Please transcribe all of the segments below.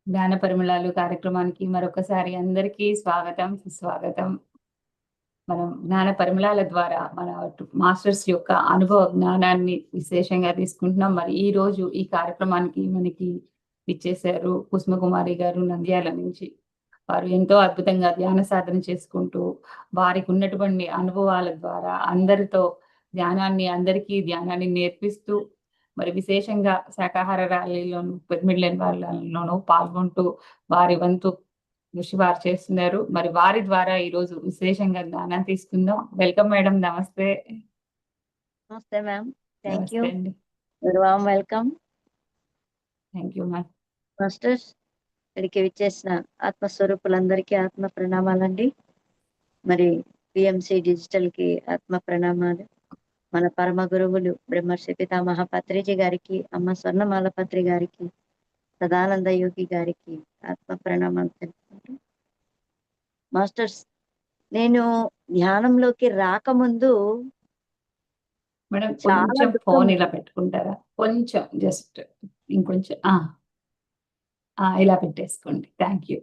జ్ఞాన పరిమళాలు కార్యక్రమానికి మరొకసారి అందరికీ స్వాగతం, సుస్వాగతం. మనం జ్ఞాన పరిమళాల ద్వారా మన మాస్టర్స్ యొక్క అనుభవ జ్ఞానాన్ని విశేషంగా తీసుకుంటున్నాం. మరి ఈ రోజు ఈ కార్యక్రమానికి మనకి ఇచ్చేశారు కుసుమకుమారి గారు నంద్యాల నుంచి. వారు ఎంతో అద్భుతంగా ధ్యాన సాధన చేసుకుంటూ, వారికి ఉన్నటువంటి అనుభవాల ద్వారా అందరికీ ధ్యానాన్ని నేర్పిస్తూ, మరి విశేషంగా శాకాహార ర్యాలీలోను, పిరమిడ్ లేని వాళ్ళలోనూ పాల్గొంటూ వారి వంతు కృషి వారు చేస్తున్నారు. మరి వారి ద్వారా ఈరోజు విశేషంగా జ్ఞానం తీసుకుందాం. Welcome madam. నమస్తే. నమస్తే మ్యామ్. Thank you. నమస్తే అండి. Very warm welcome. Thank you ma'am. Masters, ఇక్కడికి విచ్చేసిన ఆత్మస్వరూపులందరికీ ఆత్మ ప్రణామాలండి. మరి పిఎంసి డిజిటల్ కి ఆత్మ ప్రణామాలు. మన పరమ గురువులు బ్రహ్మర్షి పితామహ పత్రిజీ గారికి, అమ్మ స్వర్ణమాల పత్రి గారికి, సదానంద యోగి గారికి ఆత్మ ప్రణామాలు తెలుపుకుంటూ, మాస్టర్స్, నేను ధ్యానంలోకి రాకముందు మేడం చాలా కొంచెం దుఃఖం ఫోన్ ఇలా పెట్టుకుంటారా? కొంచెం జస్ట్ ఇంకొంచెం ఇలా పెట్టేసుకోండి. Thank you.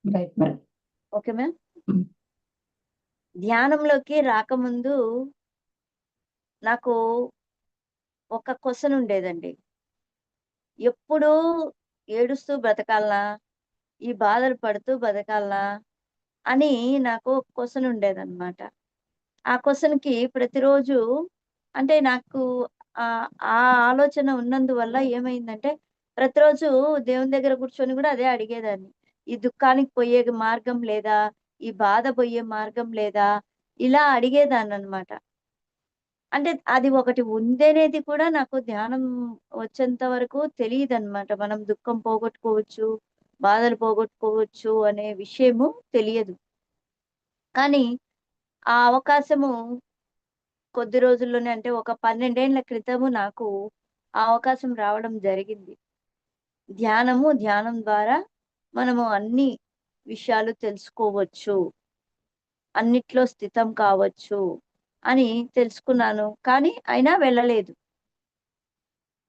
Right madam. Okay ma'am. ధ్యానంలోకి రాకముందు నాకు ఒక క్వశ్చన్ ఉండేదండి. ఎప్పుడూ ఏడుస్తూ బ్రతకాలనా, ఈ బాధలు పడుతూ బతకాలనా అని నాకు ఒక క్వశ్చన్ ఉండేదన్నమాట. ఆ క్వశ్చన్ కి ప్రతిరోజు అంటే నాకు ఆ ఆలోచన ఉన్నందువల్ల ఏమైందంటే, ప్రతిరోజు దేవుని దగ్గర కూర్చొని కూడా అదే అడిగేదాన్ని. ఈ దుఃఖానికి పోయే మార్గం లేదా, ఈ బాధ పోయే మార్గం లేదా, ఇలా అడిగేదాన్ని అనమాట. అంటే అది ఒకటి ఉందనేది కూడా నాకు ధ్యానం వచ్చేంత వరకు తెలియదన్నమాట. మనం దుఃఖం పోగొట్టుకోవచ్చు, బాధలు పోగొట్టుకోవచ్చు అనే విషయము తెలియదు. కానీ ఆ అవకాశము కొద్ది రోజుల్లోనే, అంటే ఒక 12 ఏళ్ల క్రితము నాకు ఆ అవకాశం రావడం జరిగింది. ధ్యానం ద్వారా మనము అన్ని విషయాలు తెలుసుకోవచ్చు, అన్నిట్లో స్థితం కావచ్చు అని తెలుసుకున్నాను. కానీ అయినా వెళ్ళలేదు.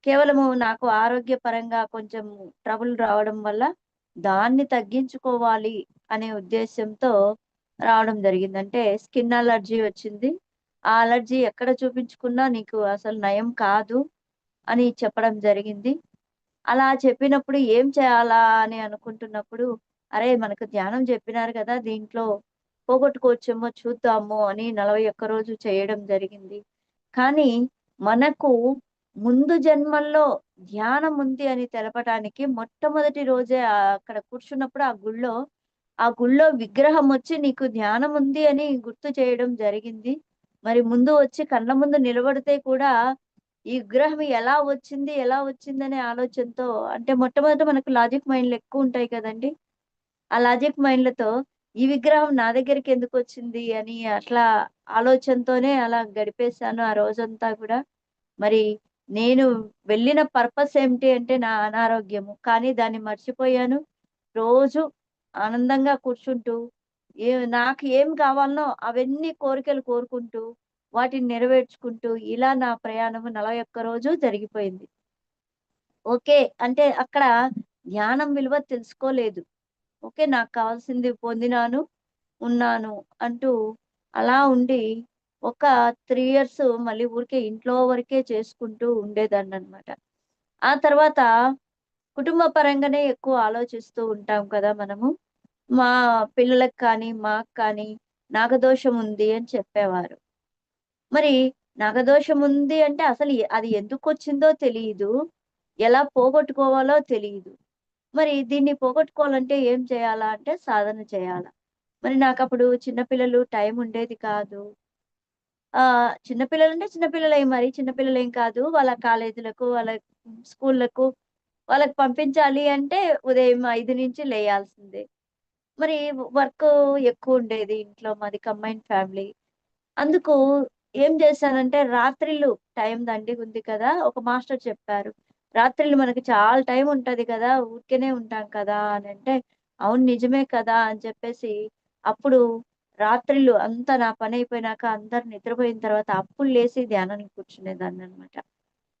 కేవలము నాకు ఆరోగ్యపరంగా కొంచెం ట్రబుల్ రావడం వల్ల దాన్ని తగ్గించుకోవాలి అనే ఉద్దేశంతో రావడం జరిగింది. అంటే స్కిన్ అలర్జీ వచ్చింది. ఆ అలర్జీ ఎక్కడ చూపించుకున్నా నీకు అసలు నయం కాదు అని చెప్పడం జరిగింది. అలా చెప్పినప్పుడు ఏం చేయాలా అని అనుకుంటున్నప్పుడు, అరే మనకు ధ్యానం చెప్పినారు కదా, దీంట్లో పోగొట్టుకోవచ్చేమో చూద్దాము అని 41 రోజు చేయడం జరిగింది. కానీ మనకు ముందు జన్మల్లో ధ్యానం ఉంది అని తెలపటానికి మొట్టమొదటి రోజే అక్కడ కూర్చున్నప్పుడు ఆ గుళ్ళో విగ్రహం వచ్చి నీకు ధ్యానం ఉంది అని గుర్తు చేయడం జరిగింది. మరి ముందు వచ్చి కళ్ళ ముందు నిలబడితే కూడా ఈ విగ్రహం ఎలా వచ్చిందనే ఆలోచనతో, అంటే మొట్టమొదట మనకు లాజిక్ మైండ్‌లు ఎక్కువ ఉంటాయి కదండీ! ఆ లాజిక్ మైండ్‌లతో ఈ విగ్రహం నా దగ్గరికి ఎందుకు వచ్చింది అని అట్లా ఆలోచనతోనే అలా గడిపేశాను ఆ రోజంతా కూడా. మరి నేను వెళ్ళిన పర్పస్ ఏమిటి అంటే నా అనారోగ్యము. కానీ దాన్ని మర్చిపోయాను. రోజు ఆనందంగా కూర్చుంటూ, నాకు ఏం కావాలనో అవన్నీ కోరికలు కోరుకుంటూ, వాటిని నెరవేర్చుకుంటూ ఇలా నా ప్రయాణము 41 రోజు జరిగిపోయింది. ఓకే. అంటే అక్కడ ధ్యానం విలువ తెలుసుకోలేదు. ఓకే. నాకు కావాల్సింది పొందినాను, ఉన్నాను అంటూ అలా ఉండి ఒక 3 ఇయర్స్ మళ్ళీ ఊరికే ఇంట్లో వరకే చేసుకుంటూ ఉండేదాన్ననమాట. ఆ తర్వాత కుటుంబ పరంగానే ఎక్కువ ఆలోచిస్తూ ఉంటాం కదా మనము. మా పిల్లలకి కానీ, మాకు కానీ నాగదోషం ఉంది అని చెప్పేవారు. మరి నాగదోషం ఉంది అంటే అసలు అది ఎందుకొచ్చిందో తెలీదు. ఎలా పోగొట్టుకోవాలో తెలీదు. మరి దీన్ని పోగొట్టుకోవాలంటే ఏం చేయాలా అంటే సాధన చేయాలా. మరి నాకప్పుడు చిన్న పిల్లలు, టైం ఉండేది కాదు. చిన్న పిల్లలంటే చిన్న పిల్లలే, మరి చిన్న పిల్లలేం కాదు. వాళ్ళ కాలేజీలకు, వాళ్ళ స్కూళ్ళకు వాళ్ళకి పంపించాలి అంటే ఉదయం 5 నుంచి లేయాల్సిందే. మరి వర్క్ ఎక్కువుండేది ఇంట్లో, మాది కంబైన్డ్ ఫ్యామిలీ. అందుకు ఏం చేశానంటే రాత్రిళ్ళు టైం దండిగుంది కదా! ఒక మాస్టర్ చెప్పారు. రాత్రిళ్ళు మనకి చాలా టైం ఉంటది కదా! ఊరికేనే ఉంటాం కదా అనంటే, అవును నిజమే కదా అని చెప్పేసి అప్పుడు రాత్రిళ్ళు అంతా నా పనయిపోయినాక అందరూ నిద్రపోయిన తర్వాత అప్పుడు లేసి ధ్యానానికి కూర్చునేదాన్ననమాట.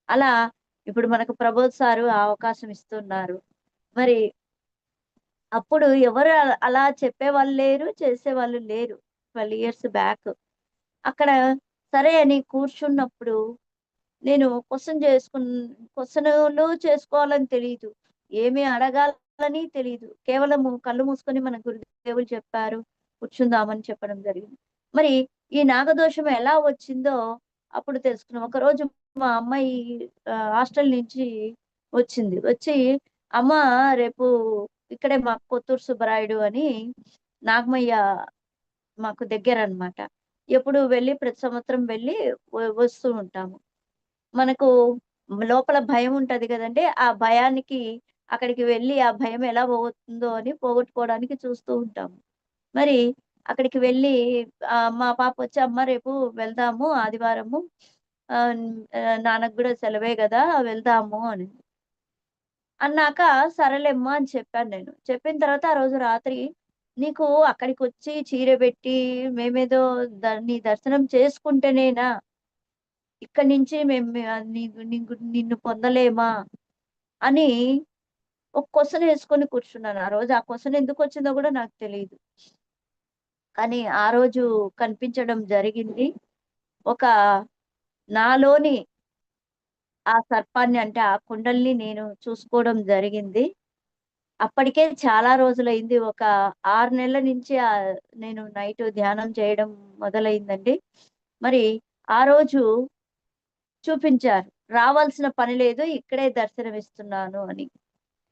అలా ఇప్పుడు మనకు ప్రబోధ్ సారు ఆ అవకాశం ఇస్తున్నారు. మరి అప్పుడు ఎవరు అలా చెప్పేవాళ్ళు లేరు, చేసేవాళ్ళు లేరు. 12 ఇయర్స్ బ్యాక్. అక్కడ సరే అని కూర్చున్నప్పుడు నేను క్వెషన్‌లు చేసుకోవాలని తెలీదు. ఏమి అడగాలని తెలీదు. కేవలము కళ్ళు మూసుకొని మన గురుదేవులు చెప్పారు, కూర్చుందామని చెప్పడం జరిగింది. మరి ఈ నాగదోషం ఎలా వచ్చిందో అప్పుడు తెలుసుకున్నాం. ఒకరోజు మా అమ్మాయి హాస్టల్ నుంచి వచ్చింది. వచ్చి అమ్మ రేపు ఇక్కడే మాకు కొత్తూరు సుబ్బరాయుడు అని నాగమయ్య మాకు దగ్గరనమాట. ఎప్పుడు వెళ్ళి ప్రతి సంవత్సరం వెళ్ళి వస్తూ ఉంటాము. మనకు లోపల భయం ఉంటది గదండీ! ఆ భయానికి అక్కడికి వెళ్లి ఆ భయం ఎలా పోతుందో అని పోగొట్టుకోవడానికి చూస్తూ ఉంటాము. మరి అక్కడికి వెళ్ళి మా పాపొచ్చి "అమ్మ రేపు వెళ్దాము ఆదివారము. నాన్నకు గూడా సెలవే గదా! వెళ్దాము" అనింది. అన్నాక సరేలేమ్మా అని చెప్పాను నేను. చెప్పిన తర్వాత ఆ రోజు రాత్రి "నీకు అక్కడికొచ్చి చీర బెట్టి మేమేదో నీ దర్శనం చేసుకుంటేనేనా ఇక్కడి నుంచి మేము నిన్ను పొందలేమా?" అని ఒక క్వెషన్ యేసుకొని కూర్చున్నాను. ఆ రోజు ఆ క్వెషన్ ఎందుకొచ్చిందో గూడా నాకు తెలీదు. కానీ ఆ రోజు కనిపించడం జరిగింది. ఒక నాలోని ఆ సర్పాన్ని అంటే ఆ కుండలిని నేను చూసుకోవడం జరిగింది. అప్పటికే చాలా రోజులయింది. ఒక 6 నెలల నుంచి నేను నైట్ ధ్యానం చేయడం మొదలైందండి. మరి ఆ రోజు చూపించారు. రావాల్సిన పని లేదు. ఇక్కడే దర్శనమిస్తున్నాను అని.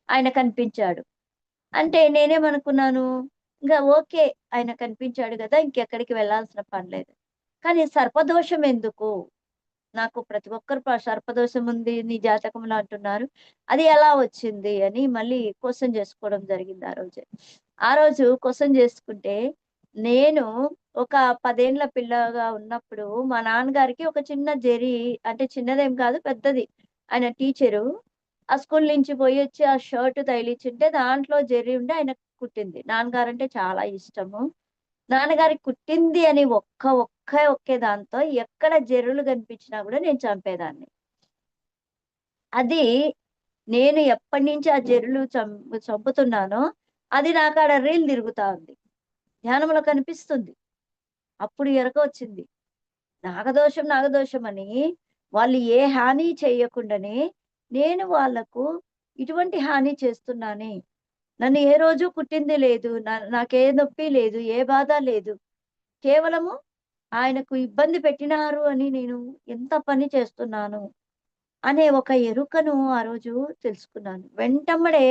ఆయన కనిపించాడు. అంటే నేనేమనుకున్నాను, ఇంగ ఓకే. ఆయన కనిపించాడు గదా! ఇంకెక్కడికి వెళ్ళాల్సిన పని లేదు. కానీ సర్పదోషం ఎందుకు? నాకు ప్రతి ఒక్కరు సర్పదోషం ఉంది నీ జాతకంలో అంటున్నారు. అది ఎలా వచ్చింది అని మళ్ళీ క్వెషన్ జేసుకోవడం జరిగింది ఆ రోజే. ఆ రోజు క్వెషన్ జేసుకుంటే, నేను ఒక 10 ఏండ్ల పిల్లగా ఉన్నప్పుడు మా నాన్నగారికి ఒక చిన్న అంటే చిన్నదేం కాదు పెద్దది. ఆయన టీచరు. ఆ స్కూల్ నుంచి పోయొచ్చి ఆ షర్ట్ తగిలించుంటే దాంట్లో జెర్రీ ఉండి ఆయనకు కుట్టింది. నాన్నగారంటే చాలా ఇష్టము. నాన్నగారికి కుట్టింది అని ఒకే దాంతో ఎక్కడ జెర్రులు కనిపించినా గూడా నేను చంపేదాన్ని. అది నేను ఎప్పటినుంచి ఆ జెర్రులు చంపుతున్నానో, అది నాకాడ రీల్ తిరుగుతా ఉంది. ధ్యానంలో కనిపిస్తుంది. అప్పుడు ఎరకొచ్చింది. నాగదోషం, నాగదోషం అని వాళ్ళు ఏ హాని చేయకుండానే, నేను వాళ్ళకు ఇటువంటి హాని చేస్తున్నానే. నన్ను ఏ రోజు కుట్టింది లేదు. నాకే నొప్పి లేదు. ఏ బాధ లేదు. కేవలము ఆయనకు ఇబ్బంది పెట్టినారు అని నేను ఎంత పని చేస్తున్నాను అనే ఒక ఎరుకను ఆ రోజు తెలుసుకున్నాను. వెంటమ్మడే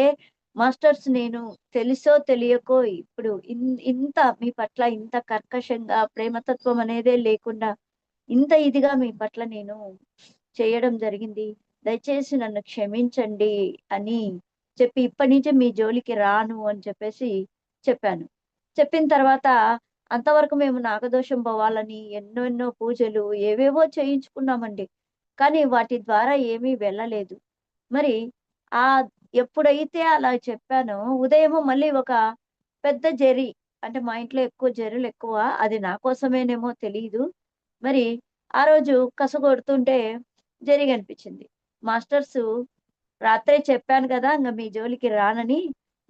మాస్టర్స్ నేను తెలిసో తెలియకో ఇప్పుడు ఇంత మీ పట్ల ఇంత కర్కశంగా ప్రేమతత్వం అనేదే లేకుండా ఇంత ఇదిగా మీ పట్ల నేను చేయడం జరిగింది. దయచేసి నన్ను క్షమించండి అని చెప్పి ఇప్పటి నుంచి మీ జోలికి రాను అని చెప్పేసి చెప్పాను. చెప్పిన తర్వాత అంతవరకు మేము నాగదోషం పోవాలని ఎన్నెన్నో పూజలు ఏవేవో చేయించుకున్నామండి. కానీ వాటి ద్వారా ఏమీ వెళ్ళలేదు. మరి ఆహ్, ఎప్పుడైతే అలా చెప్పానో ఉదయము మళ్ళీ ఒక పెద్ద జెర్రీ అంటే మా ఇంట్లో ఎక్కువ జెర్రీలెక్కువ. అది నా కోసమేనేమో తెలీదు. మరి ఆ రోజు కసగొడుతుంటే జెర్రీ కనిపించింది. మాస్టర్సు రాత్రే చెప్పాను గదా! ఇంగ మీ జోలికి రానని.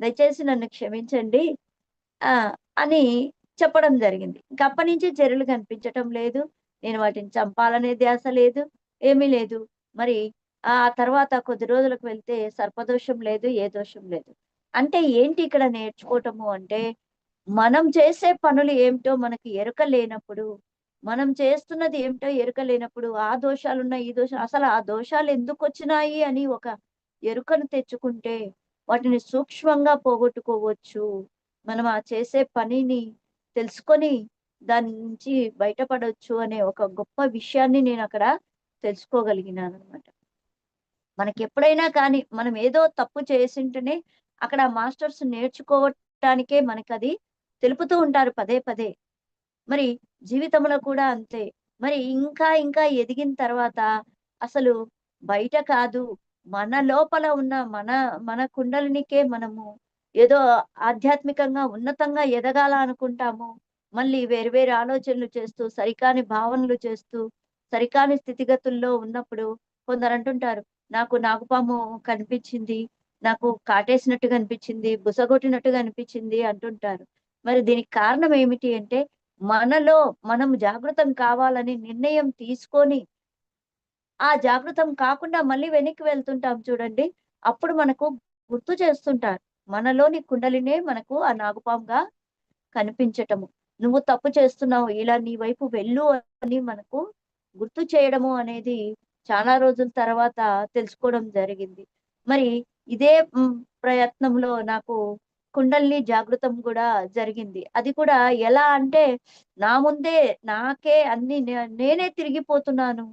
దయచేసి నన్ను క్షమించండి. ఆ! అని చెప్పడం జరిగింది. ఇంక అప్పటినుంచి జెర్రీలు కనిపించటం లేదు. నేను వాటిని చంపాలనే ధ్యాస లేదు. ఏమీ లేదు. మరి ఆ తర్వాత కొద్ది రోజులకు వెళ్తే సర్పదోషం లేదు. ఏ దోషం లేదు. అంటే ఏంటి ఇక్కడ నేర్చుకోవటము అంటే, మనం చేసే పనులు ఏమిటో మనకి ఎరుక లేనప్పుడు, మనం చేస్తున్నది ఏమిటో ఎరుక లేనప్పుడు, ఆ దోషాలున్నాయి, ఈ దోషాలు అసలు ఆ దోషాలు ఎందుకొచ్చినాయి అని ఒక ఎరుకను తెచ్చుకుంటే, వాటిని సూక్ష్మంగా పోగొట్టుకోవచ్చు. మనం ఆ చేసే పనిని తెలుసుకొని, దాని నుంచి బయటపడొచ్చు అనే ఒక గొప్ప విషయాన్ని నేనక్కడ తెలుసుకోగలిగినాననమాట. మనకెప్పుడైనా కానీ, మనం ఏదో తప్పు చేసుంటేనే అక్కడ మాస్టర్స్ నేర్చుకోవటానికే మనకది తెలుపుతూ ఉంటారు పదే పదే. మరి జీవితంలో కూడా అంతే. మరి ఇంకా ఇంకా ఎదిగిన తర్వాత అసలు బయట కాదు, మన లోపల ఉన్న మన కుండలినికే మనము ఏదో ఆధ్యాత్మికంగా ఉన్నతంగా ఎదగాల అనుకుంటాము. మళ్ళీ వేరు వేరు ఆలోచనలు చేస్తూ, సరికాని భావనలు చేస్తూ, సరికాని స్థితిగతుల్లో ఉన్నప్పుడు కొందరంటుంటారు, నాకు నాగుపాము కనిపించింది, నాకు కాటేసినట్టుగా అనిపించింది, బుసగొట్టినట్టుగా అనిపించింది అంటుంటారు. మరి దీనికి కారణం ఏమిటి అంటే, మనలో మనం జాగృతం కావాలని నిర్ణయం తీసుకొని ఆ జాగృతం కాకుండా మళ్ళీ వెనక్కి వెళ్తుంటాం చూడండి. అప్పుడు మనకు గుర్తు చేస్తుంటారు. మనలోని కుండలినే మనకు ఆ నాగుపాముగా కనిపించటము. నువ్వు తప్పు చేస్తున్నావు. ఇలా నీ వైపు వెళ్ళు అని మనకు గుర్తు చేయడము అనేది చాలా రోజుల తర్వాత తెలుసుకోవడం జరిగింది. మరి ఇదే ప్రయత్నంలో నాకు కుండలిని జాగృతం కూడా జరిగింది. అది కూడా ఎలా అంటే నా ముందే నాకే అన్ని నేనే తిరిగిపోతున్నాను.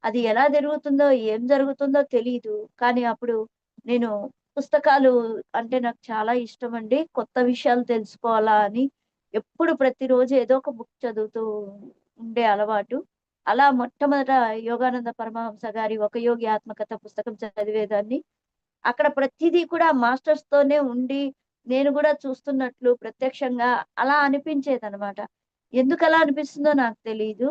అది ఎలా జరుగుతుందో, ఏం జరుగుతుందో తెలీదు. కానీ అప్పుడు నేను పుస్తకాలు అంటే నాకు చాలా ఇష్టమండి. కొత్త విషయాలు తెలుసుకోవాలా అని ఎప్పుడు ప్రతిరోజు ఏదో ఒక బుక్ చదువుతూ ఉండే అలవాటు. అలా మొట్టమొదట యోగానంద పరమహంస గారి 'ఒక యోగి ఆత్మకథ' పుస్తకం చదివేదాన్ని. అక్కడ ప్రతిదీ కూడా మాస్టర్స్ తోనే ఉండి, నేను గూడా చూస్తున్నట్లు ప్రత్యక్షంగా అలా అనిపించేదనమాట. ఎందుకలా అనిపిస్తుందో నాకు తెలీదు.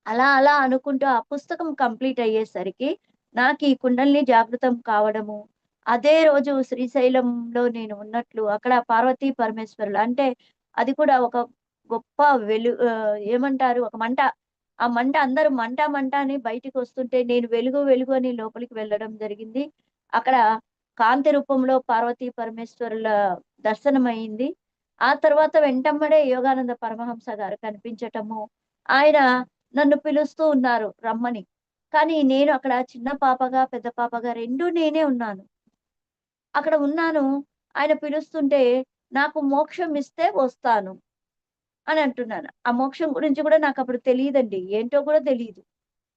అలా అలా అనుకుంటూ ఆ పుస్తకం కంప్లీట్ అయ్యేసరికి నాకీ కుండలిని జాగృతం కావడము. అదే రోజు శ్రీశైలంలో నేను ఉన్నట్లు అక్కడ పార్వతీ పరమేశ్వరులు అంటే అది కూడా ఒక గొప్ప ఏమంటారు ఒక మంట. ఆ మంట అందరూ మంట మంట అని బయటికొస్తుంటే నేను వెలుగు వెలుగు అని లోపలికి వెళ్ళడం జరిగింది. అక్కడ కాంతి రూపంలో పార్వతీ పరమేశ్వరుల దర్శనమయింది. ఆ తర్వాత వెంటమ్మడే యోగానంద పరమహంస గారు కనిపించటము. ఆయన నన్ను పిలుస్తూ ఉన్నారు రమ్మని. కానీ నేను అక్కడ చిన్న పాపగా, పెద్ద పాపగా 2 నేనే ఉన్నాను. అక్కడ ఉన్నాను. ఆయన పిలుస్తుంటే నాకు మోక్షం ఇస్తే వస్తాను అని అంటున్నాను. ఆ మోక్షం గురించి కూడా నాకప్పుడు తెలీదండి. ఏంటో కూడా తెలీదు.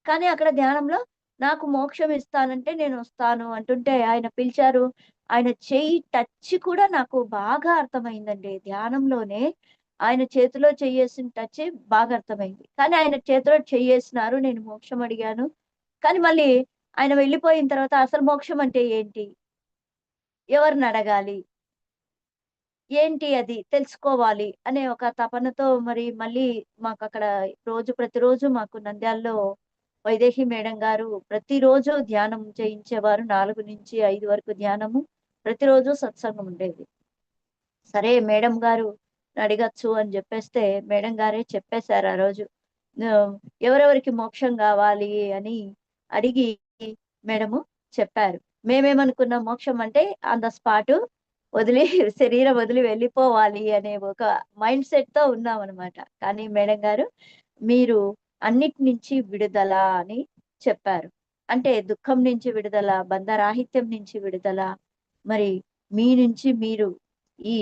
కానీ అక్కడ ధ్యానంలో నాకు మోక్షం ఇస్తానంటే నేనొస్తాను అంటుంటే ఆయన పిలిచారు. ఆయన చెయ్యి టచ్ కూడా నాకు బాగా అర్థమైందండి. ధ్యానంలోనే ఆయన చేతిలో చెయ్యేసిన టచ్ బాగా అర్థమైంది. కానీ ఆయన చేతిలో చెయ్యేసినారు. నేను మోక్షం అడిగాను. కానీ మళ్ళీ ఆయన వెళ్ళిపోయిన తర్వాత అసలు మోక్షం అంటే ఏంటి? ఎవరినడగాలి? ఏంటి అది తెలుసుకోవాలి అనే ఒక తపనతో మరి మళ్ళీ మాకక్కడ ప్రతిరోజు మాకు నంద్యాలలో వైదేహి మేడం గారు ప్రతిరోజు ధ్యానం చేయించేవారు. 4-5 వరకు ధ్యానము. ప్రతిరోజు సత్సంగం ఉండేది. సరే మేడం గారు అడగచ్చు అని చెప్పేస్తే మేడం గారే చెప్పేశారు ఆ రోజు. ఆహ్, ఎవరెవరికి మోక్షం గావాలి అని అడిగి మేడము చెప్పారు. మేమేమనుకున్నాం మోక్షం అంటే ఆన్ ద స్పాట్ వదిలి శరీరం వదిలి వెళ్ళిపోవాలి అనే ఒక మైండ్ సెట్‌తో ఉన్నామనమాట. కానీ మేడం గారు మీరు అన్నిటి నుంచి విడుదల అని చెప్పారు. అంటే దుఃఖం నుంచి విడుదల, బంధరాహిత్యం నుంచి విడుదల, మరి మీ నుంచి మీరు ఈ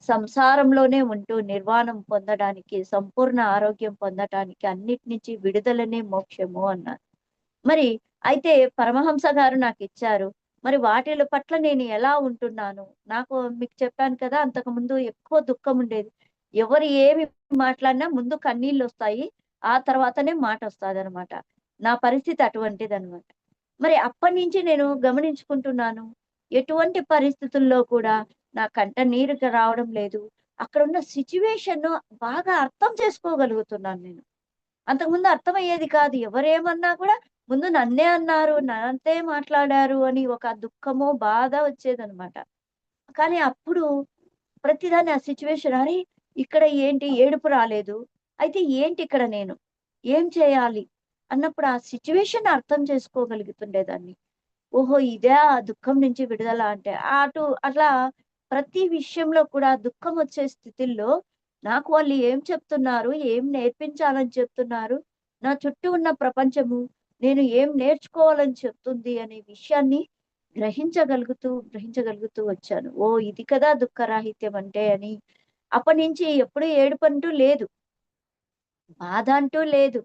సంసారంలోనే ఉంటూ నిర్వాణం పొందడానికి, సంపూర్ణ ఆరోగ్యం పొందటానికి అన్నిటి నుంచి విడుదలనే మోక్షము అన్నారు. మరి అయితే పరమహంస గారు నాకిచ్చారు. మరి వాటిల పట్ల నేను ఎలా ఉంటున్నాను? నాకు మీకు చెప్పాను కదా! అంతకుముందు ఎక్కువ దుఃఖం ఉండేది. ఎవరు ఏమి మాట్లాడినా ముందు కన్నీళ్లొస్తాయి. ఆ తర్వాతనే మాటొస్తాదనమాట. నా పరిస్థితి అటువంటిదనమాట. మరి అప్పటినుంచి నేను గమనించుకుంటున్నాను. ఎటువంటి పరిస్థితుల్లో కూడా నా కంట నీరు రావడం లేదు. అక్కడున్న సిట్యుయేషన్‌ను బాగా అర్థం చేసుకోగలుగుతున్నాను నేను. అంతకుముందు అర్థమయ్యేది కాదు. ఎవరేమన్నా కూడా ముందు నన్నే అన్నారు, నాతో మాట్లాడారు అని ఒక దుఃఖమో, బాధ వచ్చేదనమాట. కానీ అప్పుడు ప్రతిదాన్ని ఆ సిట్యుయేషన్ అరే! ఇక్కడ ఏంటి ఏడుపు రాలేదు. అయితే ఏంటి ఇక్కడ నేను? ఏం చేయాలి? అన్నప్పుడు ఆ సిట్యుయేషన్ అర్థం చేసుకోగలుగుతుండేదాన్ని. ఓహో! ఇదా ఆ దుఃఖం నుంచి విడుదల అంటే. అట్లా ప్రతి విషయంలో కూడా దుఃఖమొచ్చే స్థితిల్లో నాకు వాళ్ళు ఏం చెప్తున్నారు? ఏం నేర్పించాలని చెప్తున్నారు? నా చుట్టూ ఉన్న ప్రపంచము నేను ఏం నేర్చుకోవాలని చెప్తుంది అనే విషయాన్ని గ్రహించగలుగుతూ వచ్చాను. ఓహ్! ఇది కదా దుఃఖరాహిత్యం అంటే అని. అప్పటినుంచి ఎప్పుడు ఏడుపంటూ లేదు. బాధ అంటూ లేదు.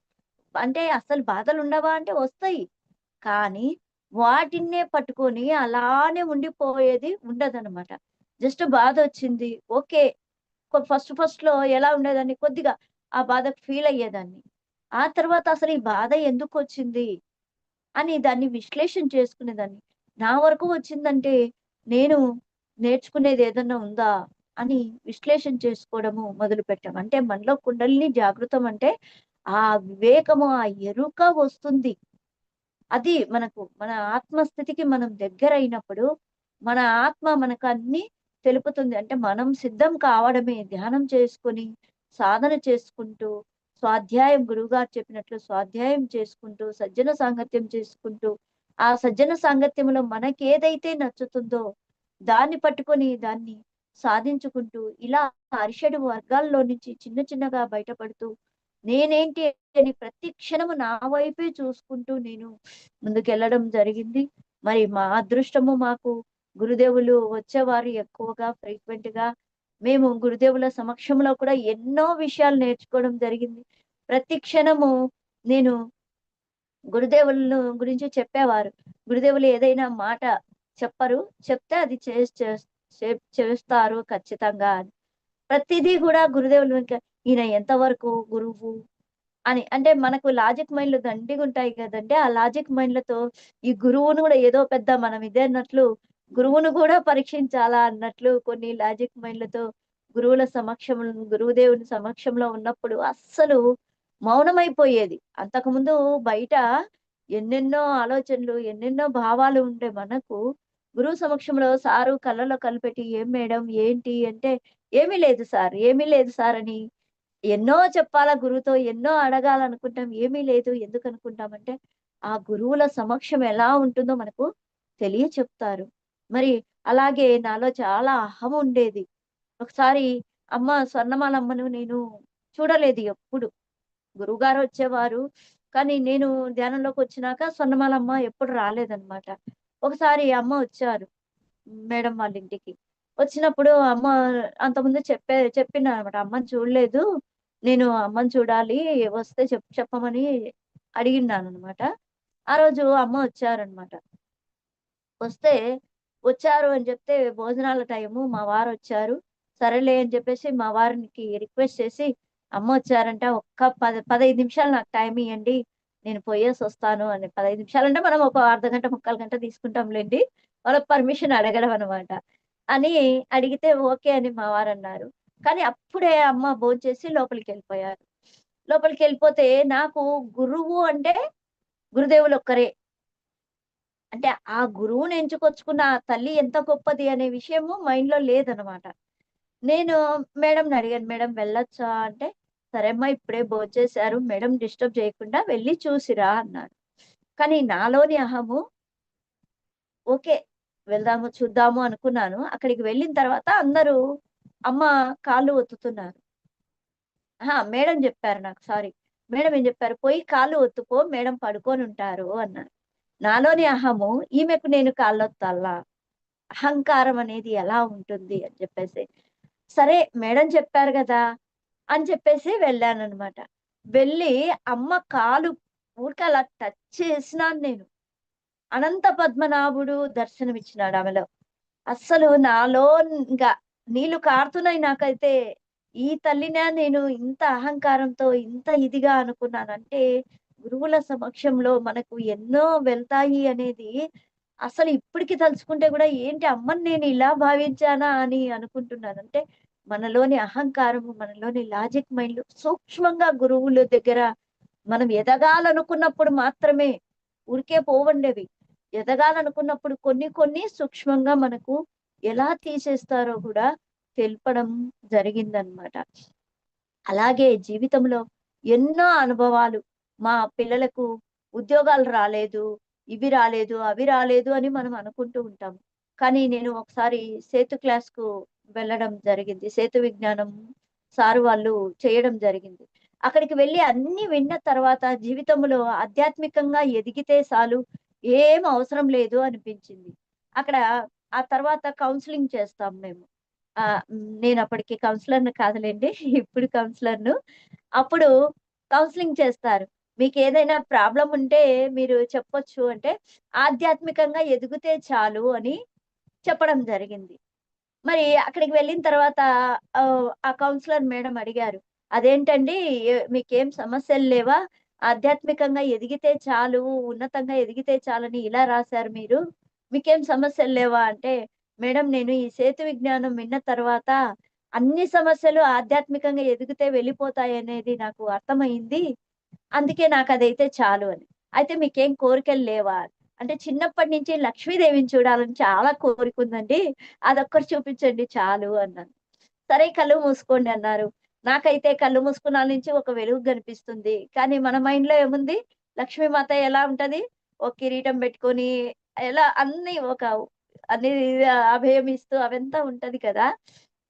అంటే అసలు బాధలుండవా అంటే వస్తాయి. కానీ వాటిన్నే పట్టుకొని అలానే ఉండిపోయేది ఉండదనమాట. జస్ట్ బాధొచ్చింది. ఓకే. ఫస్ట్‌లో ఎలా ఉండేదాన్ని కొద్దిగా ఆ బాధకు ఫీల్ అయ్యేదాన్ని. ఆ తర్వాత అసలు ఈ బాధ ఎందుకొచ్చింది అని దాన్ని విశ్లేషణ చేసుకునేదాన్ని. నా వరకు వచ్చిందంటే నేను నేర్చుకునేది ఏదన్నా ఉందా అని విశ్లేషణ చేసుకోవడము మొదలుపెట్టాం. అంటే మనలో కుండలిని జాగృతం అంటే ఆ వివేకము, ఆ ఎరుక వస్తుంది. అది మన ఆత్మస్థితికి మనం దగ్గరైనప్పుడు మన ఆత్మ మనకు అన్ని తెలుపుతుంది. అంటే మనం సిద్ధం కావడమే ధ్యానం చేసుకొని, సాధన చేసుకుంటూ, స్వాధ్యాయం గురువుగారు చెప్పినట్లు స్వాధ్యాయం చేసుకుంటూ, సజ్జన సాంగత్యం చేసుకుంటూ, ఆ సజ్జన సాంగత్యంలో మనకేదైతే నచ్చుతుందో దాన్ని పట్టుకొని దాన్ని సాధించుకుంటూ, ఇలా అరిషడ్ వర్గాల్లో నుంచి చిన్న చిన్నగా బయటపడుతూ, నేనేంటి అని ప్రతి క్షణము నా వైపే చూసుకుంటూ నేను ముందుకెళ్ళడం జరిగింది. మరి మా అదృష్టము మాకు గురుదేవులు వచ్చేవారు ఎక్కువగా ఫ్రీక్వెంట్ గా. మేము గురుదేవుల సమక్షంలో కూడా ఎన్నో విషయాలు నేర్చుకోవడం జరిగింది. ప్రతి క్షణము నేను గురుదేవులను గురించి చెప్పేవారు. గురుదేవులు ఏదైనా మాట చెప్పరు. చెప్తే అది చేస్తారు ఖచ్చితంగా అని. ప్రతిదీ కూడా గురుదేవులు ఇంకా ఈయన ఎంతవరకు గురువు అని. అంటే మనకు లాజిక్ మైండ్‌లు దండిగుంటాయి కదండీ! ఆ లాజిక్ మైండ్‌లతో ఈ గురువును గూడా ఏదో పెద్ద మనం ఇదే అన్నట్లు గురువును గూడా పరీక్షించాలా అన్నట్లు కొన్ని లాజిక్ మైండ్‌లతో గురువుదేవుని సమక్షంలో ఉన్నప్పుడు అస్సలు మౌనమైపోయేది. అంతకుముందు బయట ఎన్నెన్నో ఆలోచనలు, ఎన్నెన్నో భావాలు ఉండే మనకు గురువు సమక్షంలో సారు కళ్ళలో కళ్ళు పెట్టి "ఏం మేడం ఏంటి?" అంటే "ఏమీ లేదు సార్, ఏమీ లేదు సార్" అని ఎన్నో చెప్పాలా గురువుతో, ఎన్నో అడగాలనుకుంటాం. ఏమీ లేదు. ఎందుకనుకుంటామంటే, ఆ గురువుల సమక్షం ఎలా ఉంటుందో మనకు తెలియచెప్తారు. మరి అలాగే నాలో చాలా అహం ఉండేది. ఒకసారి స్వర్ణమాలమ్మను నేను చూడలేదు ఎప్పుడు. గురువుగారొచ్చేవారు. కానీ నేను ధ్యానంలోకొచ్చినాక స్వర్ణమాలమ్మ ఎప్పుడు రాలేదన్నమాట. ఒకసారి అమ్మ వచ్చారు. మేడం వాళ్ళ ఇంటికి. వచ్చినప్పుడు అమ్మ అంతకుముందు చెప్పిందనమాట. అమ్మని చూడలేదు. నేను అమ్మని చూడాలి. వస్తే చెప్పమని అడిగిన్నాననమాట. ఆ రోజు అమ్మ వచ్చారనమాట. వస్తే వచ్చారు అని చెప్తే భోజనాల టైము మా వారొచ్చారు. సరేలే అని చెప్పేసి మా వారికి రిక్వెస్ట్ చేసి, "అమ్మొచ్చారంట ఒక్క 15 నిమిషాలు నాకు టైం ఇయ్యండి. నేను పోయేసొస్తాను" అని. 15 నిమిషాలంటే మనం ఒక అర్ధగంట, ముక్కాలు గంట తీసుకుంటాంలెండి. వాళ్ళ పర్మిషన్ అడగడం అనమాట. అని అడిగితే ఓకే అని మా వారన్నారు. కానీ అప్పుడే అమ్మ భోంచేసి లోపలికెళ్ళిపోయారు. లోపలికెళ్ళిపోతే నాకు గురువు అంటే గురుదేవులొక్కరే. అంటే ఆ గురువుని ఎంచుకొచ్చుకున్న ఆ తల్లి ఎంత గొప్పది అనే విషయము మైండ్‌లో లేదనమాట. నేను మేడంని అడిగాను. "మేడం వెళ్ళొచ్చా?" అంటే, "సరే అమ్మా ఇప్పుడే భోంచేశారు. మేడం డిస్టర్బ్ చేయకుండా వెళ్లి చూసిరా" అన్నారు. కానీ నాలోని అహము ఓకే. వెళ్దాము, చూద్దాము అనుకున్నాను. అక్కడికి వెళ్ళిన తర్వాత అందరూ అమ్మ కాళ్ళు ఒత్తుతున్నారు. అహా! మేడం జెప్పారు నాకు సారీ. మేడం ఏం జెప్పారు, "పోయి కాళ్ళు ఒత్తుపో మేడం పడుకొనుంటారు" అన్నారు. నాలోని అహము ఈమెకు నేను కాళ్ళొత్తాలా? అహంకారం అనేది ఎలా ఉంటుంది అని చెప్పేసి. సరే మేడం చెప్పారు గదా! అని చెప్పేసి వెళ్ళాననమాట. వెళ్ళి అమ్మ కాలు ఊరికే అలా టచ్ చేసినాను నేను. అనంత పద్మనాభుడు దర్శనమిచ్చినాడు ఆమెలో. అస్సలు నాలో ఇంక నీళ్లు కారుతున్నాయి నాకైతే. ఈ తల్లినా నేను ఇంత అహంకారంతో, ఇంత ఇదిగా అనుకున్నానంటే, గురువుల సమక్షంలో మనకు ఎన్నో వెళ్తాయి అనేది అసలు ఇప్పటికి తలుచుకుంటే గూడా ఏంటి అమ్మని నేను ఇలా భావించానా అని అనుకుంటున్నాను. అంటే మనలోని అహంకారము, మనలోని లాజిక్ మైండ్‌లు సూక్ష్మంగా గురువుల దగ్గర మనం ఎదగాలనుకున్నప్పుడు మాత్రమే ఊరికే పోవండవి. ఎదగాలనుకున్నప్పుడు కొన్ని కొన్ని సూక్ష్మంగా మనకు ఎలా తీసేస్తారో గూడా తెలపడం జరిగిందనమాట. అలాగే జీవితంలో ఎన్నో అనుభవాలు మా పిల్లలకు ఉద్యోగాలు రాలేదు, ఇవి రాలేదు, అవి రాలేదు అని మనం అనుకుంటూ ఉంటాం. కానీ నేను ఒకసారి సేతు క్లాస్‌కు వెళ్ళడం జరిగింది. సేతు విజ్ఞానం సారు వాళ్ళు చేయడం జరిగింది. అక్కడికి వెళ్లి అన్నీ విన్న తర్వాత జీవితంలో ఆధ్యాత్మికంగా ఎదిగితే చాలు ఏం అవసరం లేదు అనిపించింది. అక్కడ ఆ తర్వాత కౌన్సెలింగ్ చేస్తాం మేము. నేనప్పటికి కౌన్సిలర్‌ని కాదులెండి. ఇప్పుడు కౌన్సిలర్‌ను. అప్పుడు కౌన్సెలింగ్ చేస్తారు. మీకేదైనా ప్రాబ్లమ్ ఉంటే మీరు చెప్పొచ్చు అంటే, ఆధ్యాత్మికంగా ఎదిగితే చాలు అని చెప్పడం జరిగింది. మరి అక్కడికి వెళ్ళిన తర్వాత ఆ కౌన్సిలర్ మేడం అడిగారు. "అదేంటండి మీకేం సమస్యలు లేవా? ఆధ్యాత్మికంగా ఎదిగితే చాలు, ఉన్నతంగా ఎదిగితే చాలని ఇలా రాసారు మీరు. మీకేం సమస్యలు లేవా?" అంటే, "మేడం నేను ఈ సేతు విజ్ఞానం విన్న తర్వాత అన్ని సమస్యలు ఆధ్యాత్మికంగా ఎదిగితే వెళ్ళిపోతాయనేది నాకు అర్థమయింది. అందుకే నాకదైతే చాలు" అని. అయితే మీకేం కోరికలు లేవా? అంటే చిన్నప్పటి నుంచి లక్ష్మీదేవిని చూడాలని చాలా కోరిక ఉందండి. అదొక్కటి చూపించండి చాలు అన్నాను. సరే కళ్ళు మూసుకోండి అన్నారు. నాకైతే కళ్ళు మూసుకున్న నుంచి ఒక వెలుగు కనిపిస్తుంది. కానీ మన మైండ్‌లో ఏముంది? లక్ష్మీమాత ఎలా ఉంటది? ఒక కిరీటం పెట్టుకొని ఎలా అన్నీ అన్ని అభయం ఇస్తూ అవంతా ఉంటది కదా!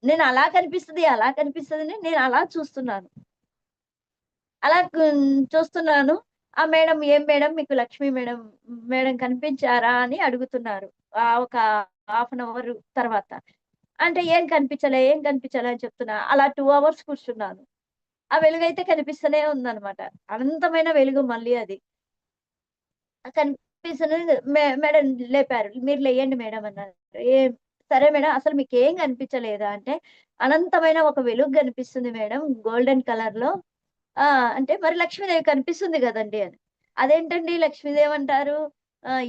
నేను అలా కనిపిస్తది, అలా కనిపిస్తదని నేను అలా చూస్తున్నాను. అలా చూస్తున్నాను. ఆ మేడం "ఏం మేడం మీకు లక్ష్మి మేడం మేడం కనిపించారా?" అని అడుగుతున్నారు. ఒక హాఫ్ అన్ అవర్ తర్వాత. అంటే ఏం కనిపించలే అని చెప్తున్నా. అలా 2 అవర్స్ కూర్చున్నాను. ఆ వెలుగైతే కనిపిస్తూనే ఉందన్నమాట. అనంతమైన వెలుగు మళ్ళీ అది. కనిపిస్తలేదు మేడం లేపారు. "మీరు లెయ్యండి మేడం" అన్నారు. ఏం సరే మేడం అసలు మీకేం కనిపించలేదా? అంటే అనంతమైన ఒక వెలుగు కనిపిస్తుంది మేడం గోల్డెన్ కలర్‌లో. అంటే మరి లక్ష్మీదేవి కనిపిస్తుంది గదండీ! అని. అదేంటండి లక్ష్మీదేవి అంటారు?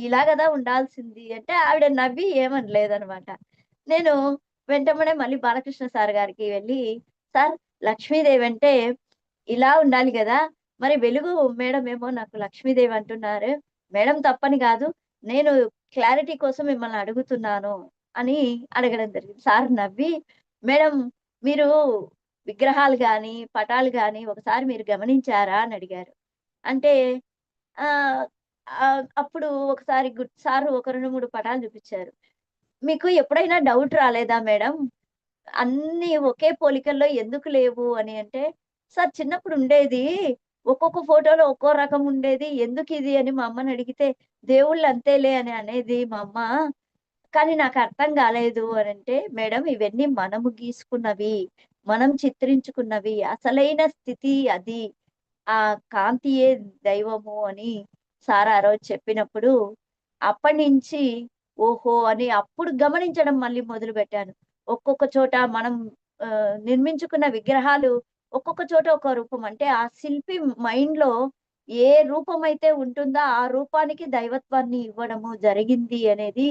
ఇలా గదా ఉండాల్సింది అంటే ఆవిడ నవ్వి ఏమనలేదనమాట. నేను వెంటనే మళ్ళీ బాలకృష్ణ సార్ గారికి వెళ్ళి, "సార్ లక్ష్మీదేవి అంటే ఇలా ఉండాలి గదా! మరి వెలుగు మేడం ఏమో నాకు లక్ష్మీదేవి అంటున్నారు. మేడం తప్పని గాదు. నేను క్లారిటీ కోసం మిమ్మల్ని అడుగుతున్నాను" అని అడగడం జరిగింది. సార్ నవ్వి, "మేడం మీరు విగ్రహాలు గాని, పటాలు గాని ఒకసారి మీరు గమనించారా?" అని అడిగారు. అంటే ఆహ్, అప్పుడు ఒకసారి సారు ఒక 2, 3 పటాలు చూపిచ్చారు. "మీకు ఎప్పుడైనా డౌట్ రాలేదా మేడం? అన్నీ ఒకే పోలికల్లో ఎందుకు లేవు" అని అంటే, "సార్ చిన్నప్పుడు ఉండేది. ఒక్కొక్క ఫోటోలో ఒక్కో రకం ఉండేది. ఎందుకిది" అని మా అమ్మని అడిగితే, "దేవుళ్ళు అంతేలే" అని అనేది మా అమ్మ. కానీ నాకర్థం గాలేదు అనంటే, "మేడం ఇవన్నీ మనము గీసుకున్నవి. మనం చిత్రించుకున్నవి. అసలైన స్థితి అది. ఆ కాంతియే దైవము" అని సార్ ఆ రోజు చెప్పినప్పుడు, అప్పటినుంచి ఓహో! అని అప్పుడు గమనించడం మళ్ళీ మొదలుపెట్టాను. ఒక్కొక్క చోట మనం నిర్మించుకున్న విగ్రహాలు ఒక్కొక్క చోట ఒక రూపం. అంటే ఆ శిల్పి మైండ్‌లో ఏ రూపమైతే ఉంటుందో, ఆ రూపానికి దైవత్వాన్ని ఇవ్వడము జరిగింది అనేది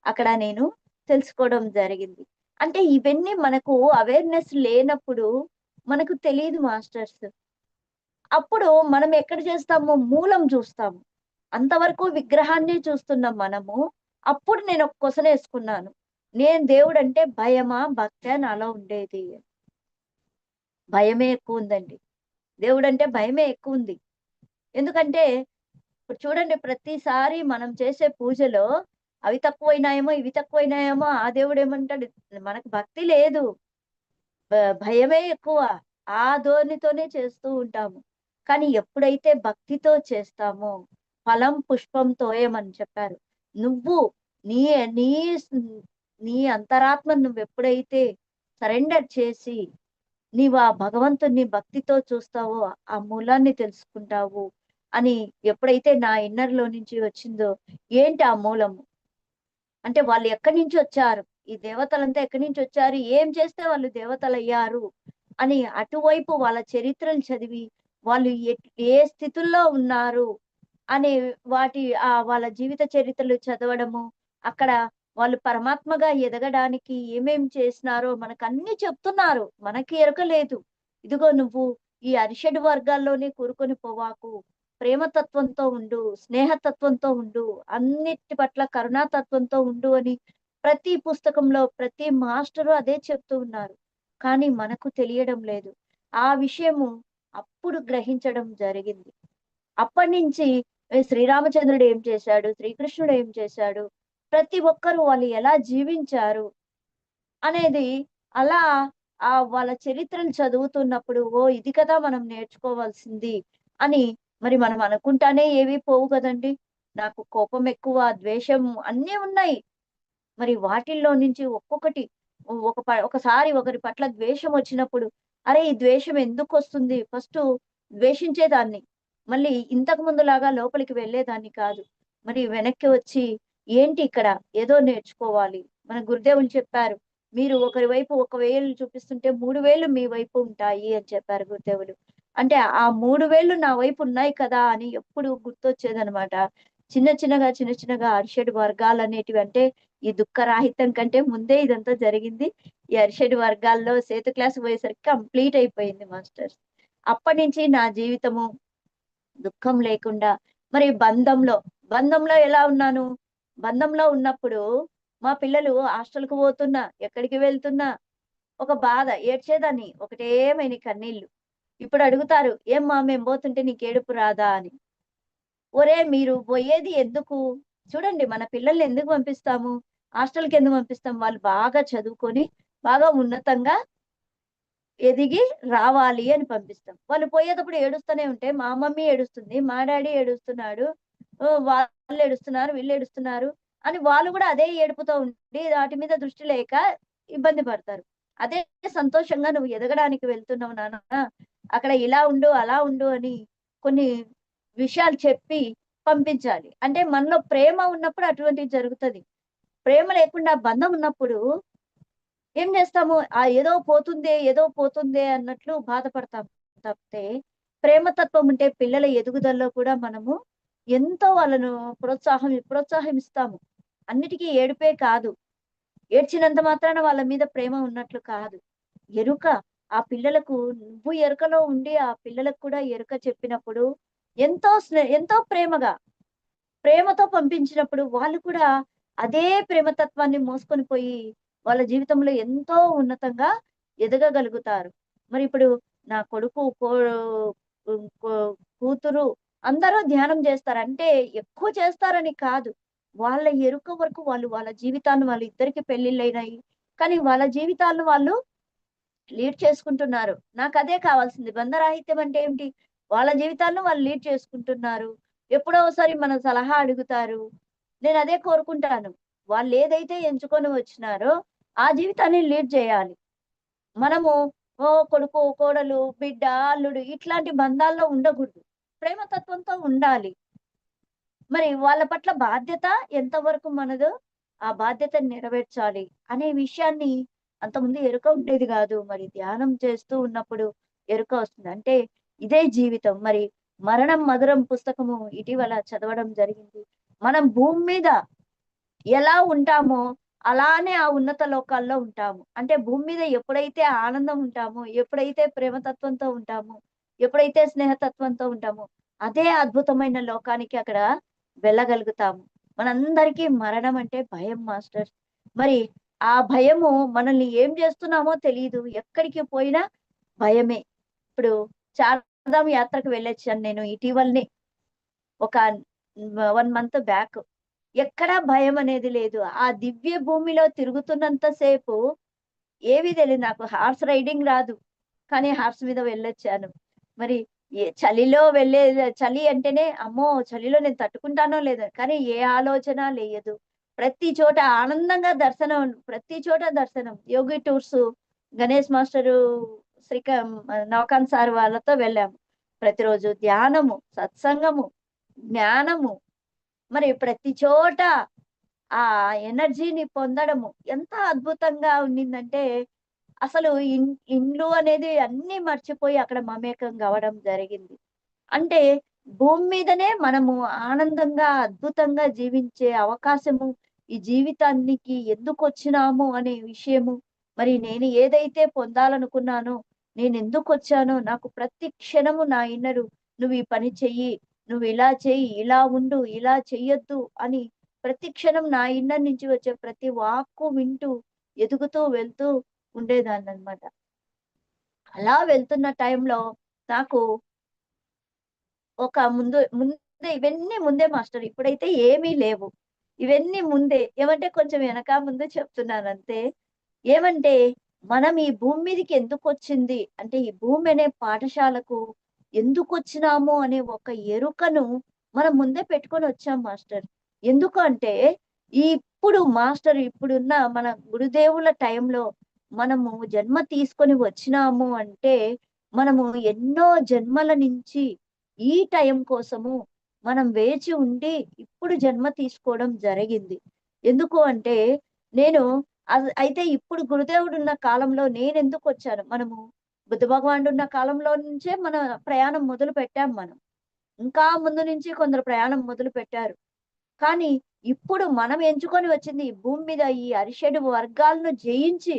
అక్కడ నేను తెలుసుకోవడం జరిగింది. అంటే ఇవన్నీ మనకు అవేర్‌నెస్ లేనప్పుడు మనకు తెలీదు మాస్టర్స్. అప్పుడు మనం ఎక్కడ చేస్తాము? మూలం చూస్తాము. అంతవరకు విగ్రహాన్నే చూస్తున్నాం మనము. అప్పుడు నేనొక క్వెషనేసుకున్నాను. నేను దేవుడంటే భయమా? భక్తా? నాలో ఉండేది. భయమే ఎక్కువుందండి. దేవుడంటే భయమే ఎక్కువుంది. ఎందుకంటే ఇప్పుడు చూడండి ప్రతిసారి మనం చేసే పూజలో అవి తక్కువైనాయేమో, ఇవి తక్కువైనాయేమో ఆ దేవుడేమంటాడు మనకు భక్తి లేదు. భయమే ఎక్కువ. ఆ ధోరణితోనే చేస్తూ ఉంటాము. కానీ ఎప్పుడైతే భక్తితో చేస్తామో, ఫలం పుష్పం తోయమని చెప్పారు. నువ్వు నీ నీ స్ నీ అంతరాత్మను నువ్వెప్పుడైతే సరెండర్ చేసి, నీవు ఆ భగవంతుడిని భక్తితో చూస్తావో, ఆ మూలాన్ని తెలుసుకుంటావు అని ఎప్పుడైతే నా ఇన్నర్‌లో నుంచి వచ్చిందో, ఏంటి ఆ మూలము? అంటే వాళ్ళు ఎక్కడి నుంచొచ్చారు? ఈ దేవతలంతా ఎక్కడి నుంచొచ్చారు? ఏం చేస్తే వాళ్ళు దేవతలయ్యారు? అని అటువైపు వాళ్ళ చరిత్రలు చదివి, వాళ్ళు ఏ స్థితుల్లో ఉన్నారు? అనే వాళ్ళ జీవిత చరిత్రలు చదవడము, అక్కడ వాళ్ళు పరమాత్మగా ఎదగడానికి ఏమేం చేసినారో మనకన్నీ చెప్తున్నారు. మనకి ఎరుక లేదు. ఇదిగో నువ్వు ఈ అరిషడ్ వర్గాల్లోనే కూరుకొని పోవాకు. ప్రేమతత్వంతో ఉండు, స్నేహతత్వంతో ఉండు, అన్నిటి పట్ల కరుణాతత్వంతో ఉండు అని ప్రతి పుస్తకంలో ప్రతి మాస్టరు అదే చెప్తూ ఉన్నారు. కానీ మనకు తెలియడం లేదు. ఆ విషయము అప్పుడు గ్రహించడం జరిగింది. అప్పటినుంచి శ్రీరామచంద్రుడు ఏం చేశాడు? శ్రీకృష్ణుడు ఏం చేశాడు? ప్రతి ఒక్కరు వాళ్ళు ఎలా జీవించారు? అనేది అలా వాళ్ళ చరిత్రలు చదువుతున్నప్పుడు, ఓహ్! ఇది కదా మనం నేర్చుకోవాల్సింది అని మరి మనం అనుకుంటానే ఏవి పోవు గదండీ! నాకు కోపం ఎక్కువ, ద్వేషం అన్నీ ఉన్నాయి. మరి వాటిల్లో నుంచి ఒక్కొక్కటి ఒకసారి ఒకరి పట్ల ద్వేషం వచ్చినప్పుడు, అరే! ఈ ద్వేషం ఎందుకొస్తుంది? ఫస్టు ద్వేషించేదాన్ని. మళ్ళీ ఇంతకు ముందులాగా లోపలికి వెళ్ళేదాన్ని కాదు. మరి వెనక్కి వచ్చి ఏంటి ఇక్కడ? ఏదో నేర్చుకోవాలి. మన గురుదేవులు చెప్పారు. మీరు ఒకరి వైపు ఒక వేలు చూపిస్తుంటే 3 వేళ్ళు మీ వైపు ఉంటాయి అని చెప్పారు గురుదేవులు. అంటే ఆ 3 వేళ్ళు నా వైపు ఉన్నాయి కదా! అని ఎప్పుడు గుర్తొచ్చేదనమాట. చిన్న చిన్నగా అరిషడ్ వర్గాలనేటివి అంటే ఈ దుఃఖరాహిత్యం కంటే ముందే ఇదంతా జరిగింది. ఈ అరిషడ్ వర్గాల్లో సేతు క్లాస్ పోయేసరికి కంప్లీట్ అయిపోయింది మాస్టర్స్. అప్పటినుంచి నా జీవితము దుఃఖం లేకుండా మరి బంధంలో ఎలా ఉన్నాను? బంధంలో ఉన్నప్పుడు మా పిల్లలు హాస్టల్‌కి పోతున్నా, ఎక్కడికి వెళ్తున్నా ఒక బాధ ఏడ్చేదాన్ని. ఒకటేమైని కన్నీళ్ళు. ఇప్పుడు అడుగుతారు, "ఏమ్మా మేము పోతుంటే నీకేడుపు రాదా?" అని. ఒరేయ్! మీరు పోయేది ఎందుకు? చూడండి మన పిల్లల్ని ఎందుకు పంపిస్తాము? హాస్టల్‌కి ఎందుకు పంపిస్తాం? వాళ్ళు బాగా చదువుకొని, బాగా ఉన్నతంగా ఎదిగి రావాలి అని పంపిస్తాం. వాళ్ళు పోయేటప్పుడు ఏడుస్తూనే ఉంటే, మా మమ్మీ ఏడుస్తుంది, మా డ్యాడీ ఏడుస్తున్నాడు, వాళ్ళు ఏడుస్తున్నారు, వీళ్ళు ఏడుస్తున్నారు అని వాళ్ళు కూడా అదే ఏడుపుతో ఉండి వాటి మీద దృష్టి లేక ఇబ్బంది పడతారు. అదే సంతోషంగా నువ్వు ఎదగడానికి వెళ్తున్నావు నాన్న. అక్కడ ఇలా ఉండు, అలా ఉండు అని కొన్ని విషయాలు చెప్పి పంపించాలి. అంటే మనలో ప్రేమ ఉన్నప్పుడు అటువంటివి జరుగుతది. ప్రేమ లేకుండా బంధం ఉన్నప్పుడు ఏం చేస్తాము? ఏదో పోతుందే అన్నట్లు బాధపడతాం తప్పితే, ప్రేమతత్వం ఉంటే పిల్లల ఎదుగుదలలో కూడా మనము ఎంతో వాళ్ళను ప్రోత్సాహం ఇస్తాము. అన్నిటికీ ఏడుపే కాదు. ఏడ్చినంత మాత్రాన వాళ్ళ మీద ప్రేమ ఉన్నట్లు కాదు. ఎరుక ఆ పిల్లలకు నువ్వు ఎరుకలో ఉండి ఆ పిల్లలకు కూడా ఎరుక చెప్పినప్పుడు ఎంతో ప్రేమతో పంపించినప్పుడు వాళ్ళు కూడా అదే ప్రేమతత్వాన్ని మోసుకొని పోయి వాళ్ళ జీవితంలో ఎంతో ఉన్నతంగా ఎదగగలుగుతారు. మరి ఇప్పుడు నా కొడుకు, కో కూతురు అందరూ ధ్యానం చేస్తారు. అంటే ఎక్కువ చేస్తారని కాదు. వాళ్ళ ఎరుక వరకు వాళ్ళ జీవితాన్ని వాళ్ళిద్దరికీ పెళ్ళిళ్ళైనాయి. కానీ వాళ్ళ జీవితాలను వాళ్ళు లీడ్ చేసుకుంటున్నారు. నాకదే కావాల్సింది. బంధరాహిత్యం అంటే ఏంటి? వాళ్ళ జీవితాలను వాళ్ళు లీడ్ చేసుకుంటున్నారు. ఎప్పుడో ఒకసారి మన సలహా అడుగుతారు. నేనదే కోరుకుంటాను. వాళ్ళేదైతే ఎంచుకొని వచ్చినారో, ఆ జీవితాన్ని లీడ్ చేయాలి. మనము కొడుకు, కోడలు, బిడ్డ, అల్లుడు ఇట్లాంటి బంధాల్లో ఉండకూడదు. ప్రేమతత్వంతో ఉండాలి. మరి వాళ్ళ పట్ల బాధ్యత ఎంతవరకు మనదో, ఆ బాధ్యతను నెరవేర్చాలి అనే విషయాన్ని అంతకుముందు ఎరుక ఉండేది గాదు. మరి ధ్యానం చేస్తూ ఉన్నప్పుడు ఎరుక వస్తుంది. అంటే ఇదే జీవితం. మరి 'మరణం మధురం' పుస్తకము ఇటీవల చదవడం జరిగింది. మనం భూమి మీద ఎలా ఉంటామో, అలానే ఆ ఉన్నత లోకాల్లో ఉంటాము. అంటే భూమి మీద ఎప్పుడైతే ఆనందం ఉంటామో, ఎప్పుడైతే ప్రేమతత్వంతో ఉంటామో, ఎప్పుడైతే స్నేహతత్వంతో ఉంటామో, అదే అద్భుతమైన లోకానికి అక్కడ వెళ్ళగలుగుతాము. మనందరికీ మరణం అంటే భయం మాస్టర్స్. మరి ఆ భయము మనల్ని ఏం చేస్తున్నామో తెలీదు. ఎక్కడికి పోయినా భయమే. ఇప్పుడు చార్ధామ్ యాత్రకు వెళ్ళొచ్చాను నేను ఇటీవలనే. ఒక 1 మంత్ బ్యాక్. ఎక్కడా భయమనేది లేదు. ఆ దివ్య భూమిలో తిరుగుతున్నంత సేపు ఏవి తెలీదు. నాకు హార్స్ రైడింగ్ రాదు. కానీ హార్స్ మీద వెళ్ళొచ్చాను. మరి చలిలో చలి అంటేనే అమ్మో! చలిలో నేను తట్టుకుంటానో లేదో, కానీ ఏ ఆలోచన లేదు. ప్రతి చోట ఆనందంగా దర్శనం. ప్రతి చోట దర్శనం. Yogi tours Ganesh master, Navakanth sir వాళ్ళతో వెళ్ళాము. ప్రతిరోజు ధ్యానము, సత్సంగము, జ్ఞానము. మరి ప్రతి చోట ఆ ఎనర్జీని పొందడము ఎంత అద్భుతంగా ఉండిందంటే, అసలు ఇండ్లు అనేది అన్నీ మర్చిపోయి అక్కడ మమేకం కావడం జరిగింది. అంటే భూమి మీదనే మనము ఆనందంగా, అద్భుతంగా జీవించే అవకాశము ఈ జీవితానికి ఎందుకొచ్చినాము అనే విషయము, మరి నేను ఏదైతే పొందాలనుకున్నానో, నేనెందుకొచ్చానో, నాకు ప్రతి క్షణము నా ఇన్నరు "నువ్వు ఈ పని చెయ్యి, నువ్వు ఇలా చెయ్యి, ఇలా ఉండు, ఇలా చెయ్యొద్దు" అని ప్రతి క్షణం నా ఇన్నర్ నుంచి వచ్చే ప్రతి వాక్కు వింటూ, ఎదుగుతూ వెళ్తూ ఉండేదాన్ననమాట. అలా వెళ్తున్న టైంలో నాకు ముందే ఇవన్నీ ముందే మాస్టర్. ఇప్పుడైతే ఏమీ లేవు. ఇవన్నీ ముందే. ఏమంటే కొంచెం వెనక ముందు చెప్తున్నానంతే. ఏమంటే మనం ఈ భూమి మీదకి ఎందుకొచ్చింది అంటే ఈ భూమి అనే పాఠశాలకు ఎందుకొచ్చినాము అనే ఒక ఎరుకను మనం ముందే పెట్టుకొని వచ్చాం మాస్టర్. ఎందుకు అంటే ఇప్పుడున్న మన గురుదేవుల టైంలో మనము జన్మ తీసుకొని వచ్చినాము అంటే మనము ఎన్నో జన్మల నుంచి ఈ టైం కోసము మనం వేచి ఉండి ఇప్పుడు జన్మ తీసుకోవడం జరిగింది. ఎందుకు అంటే నేను అయితే ఇప్పుడు గురుదేవుడున్న కాలంలో నేనెందుకొచ్చాను? మనము బుద్ధ భగవానుడున్న కాలంలో నుంచే మన ప్రయాణం మొదలు పెట్టాం మనం. ఇంకా ముందు నుంచి కొందరు ప్రయాణం మొదలుపెట్టారు. కానీ ఇప్పుడు మనం ఎంచుకొని వచ్చింది ఈ భూమి మీద ఈ అరిషడ్ వర్గాలను జయించి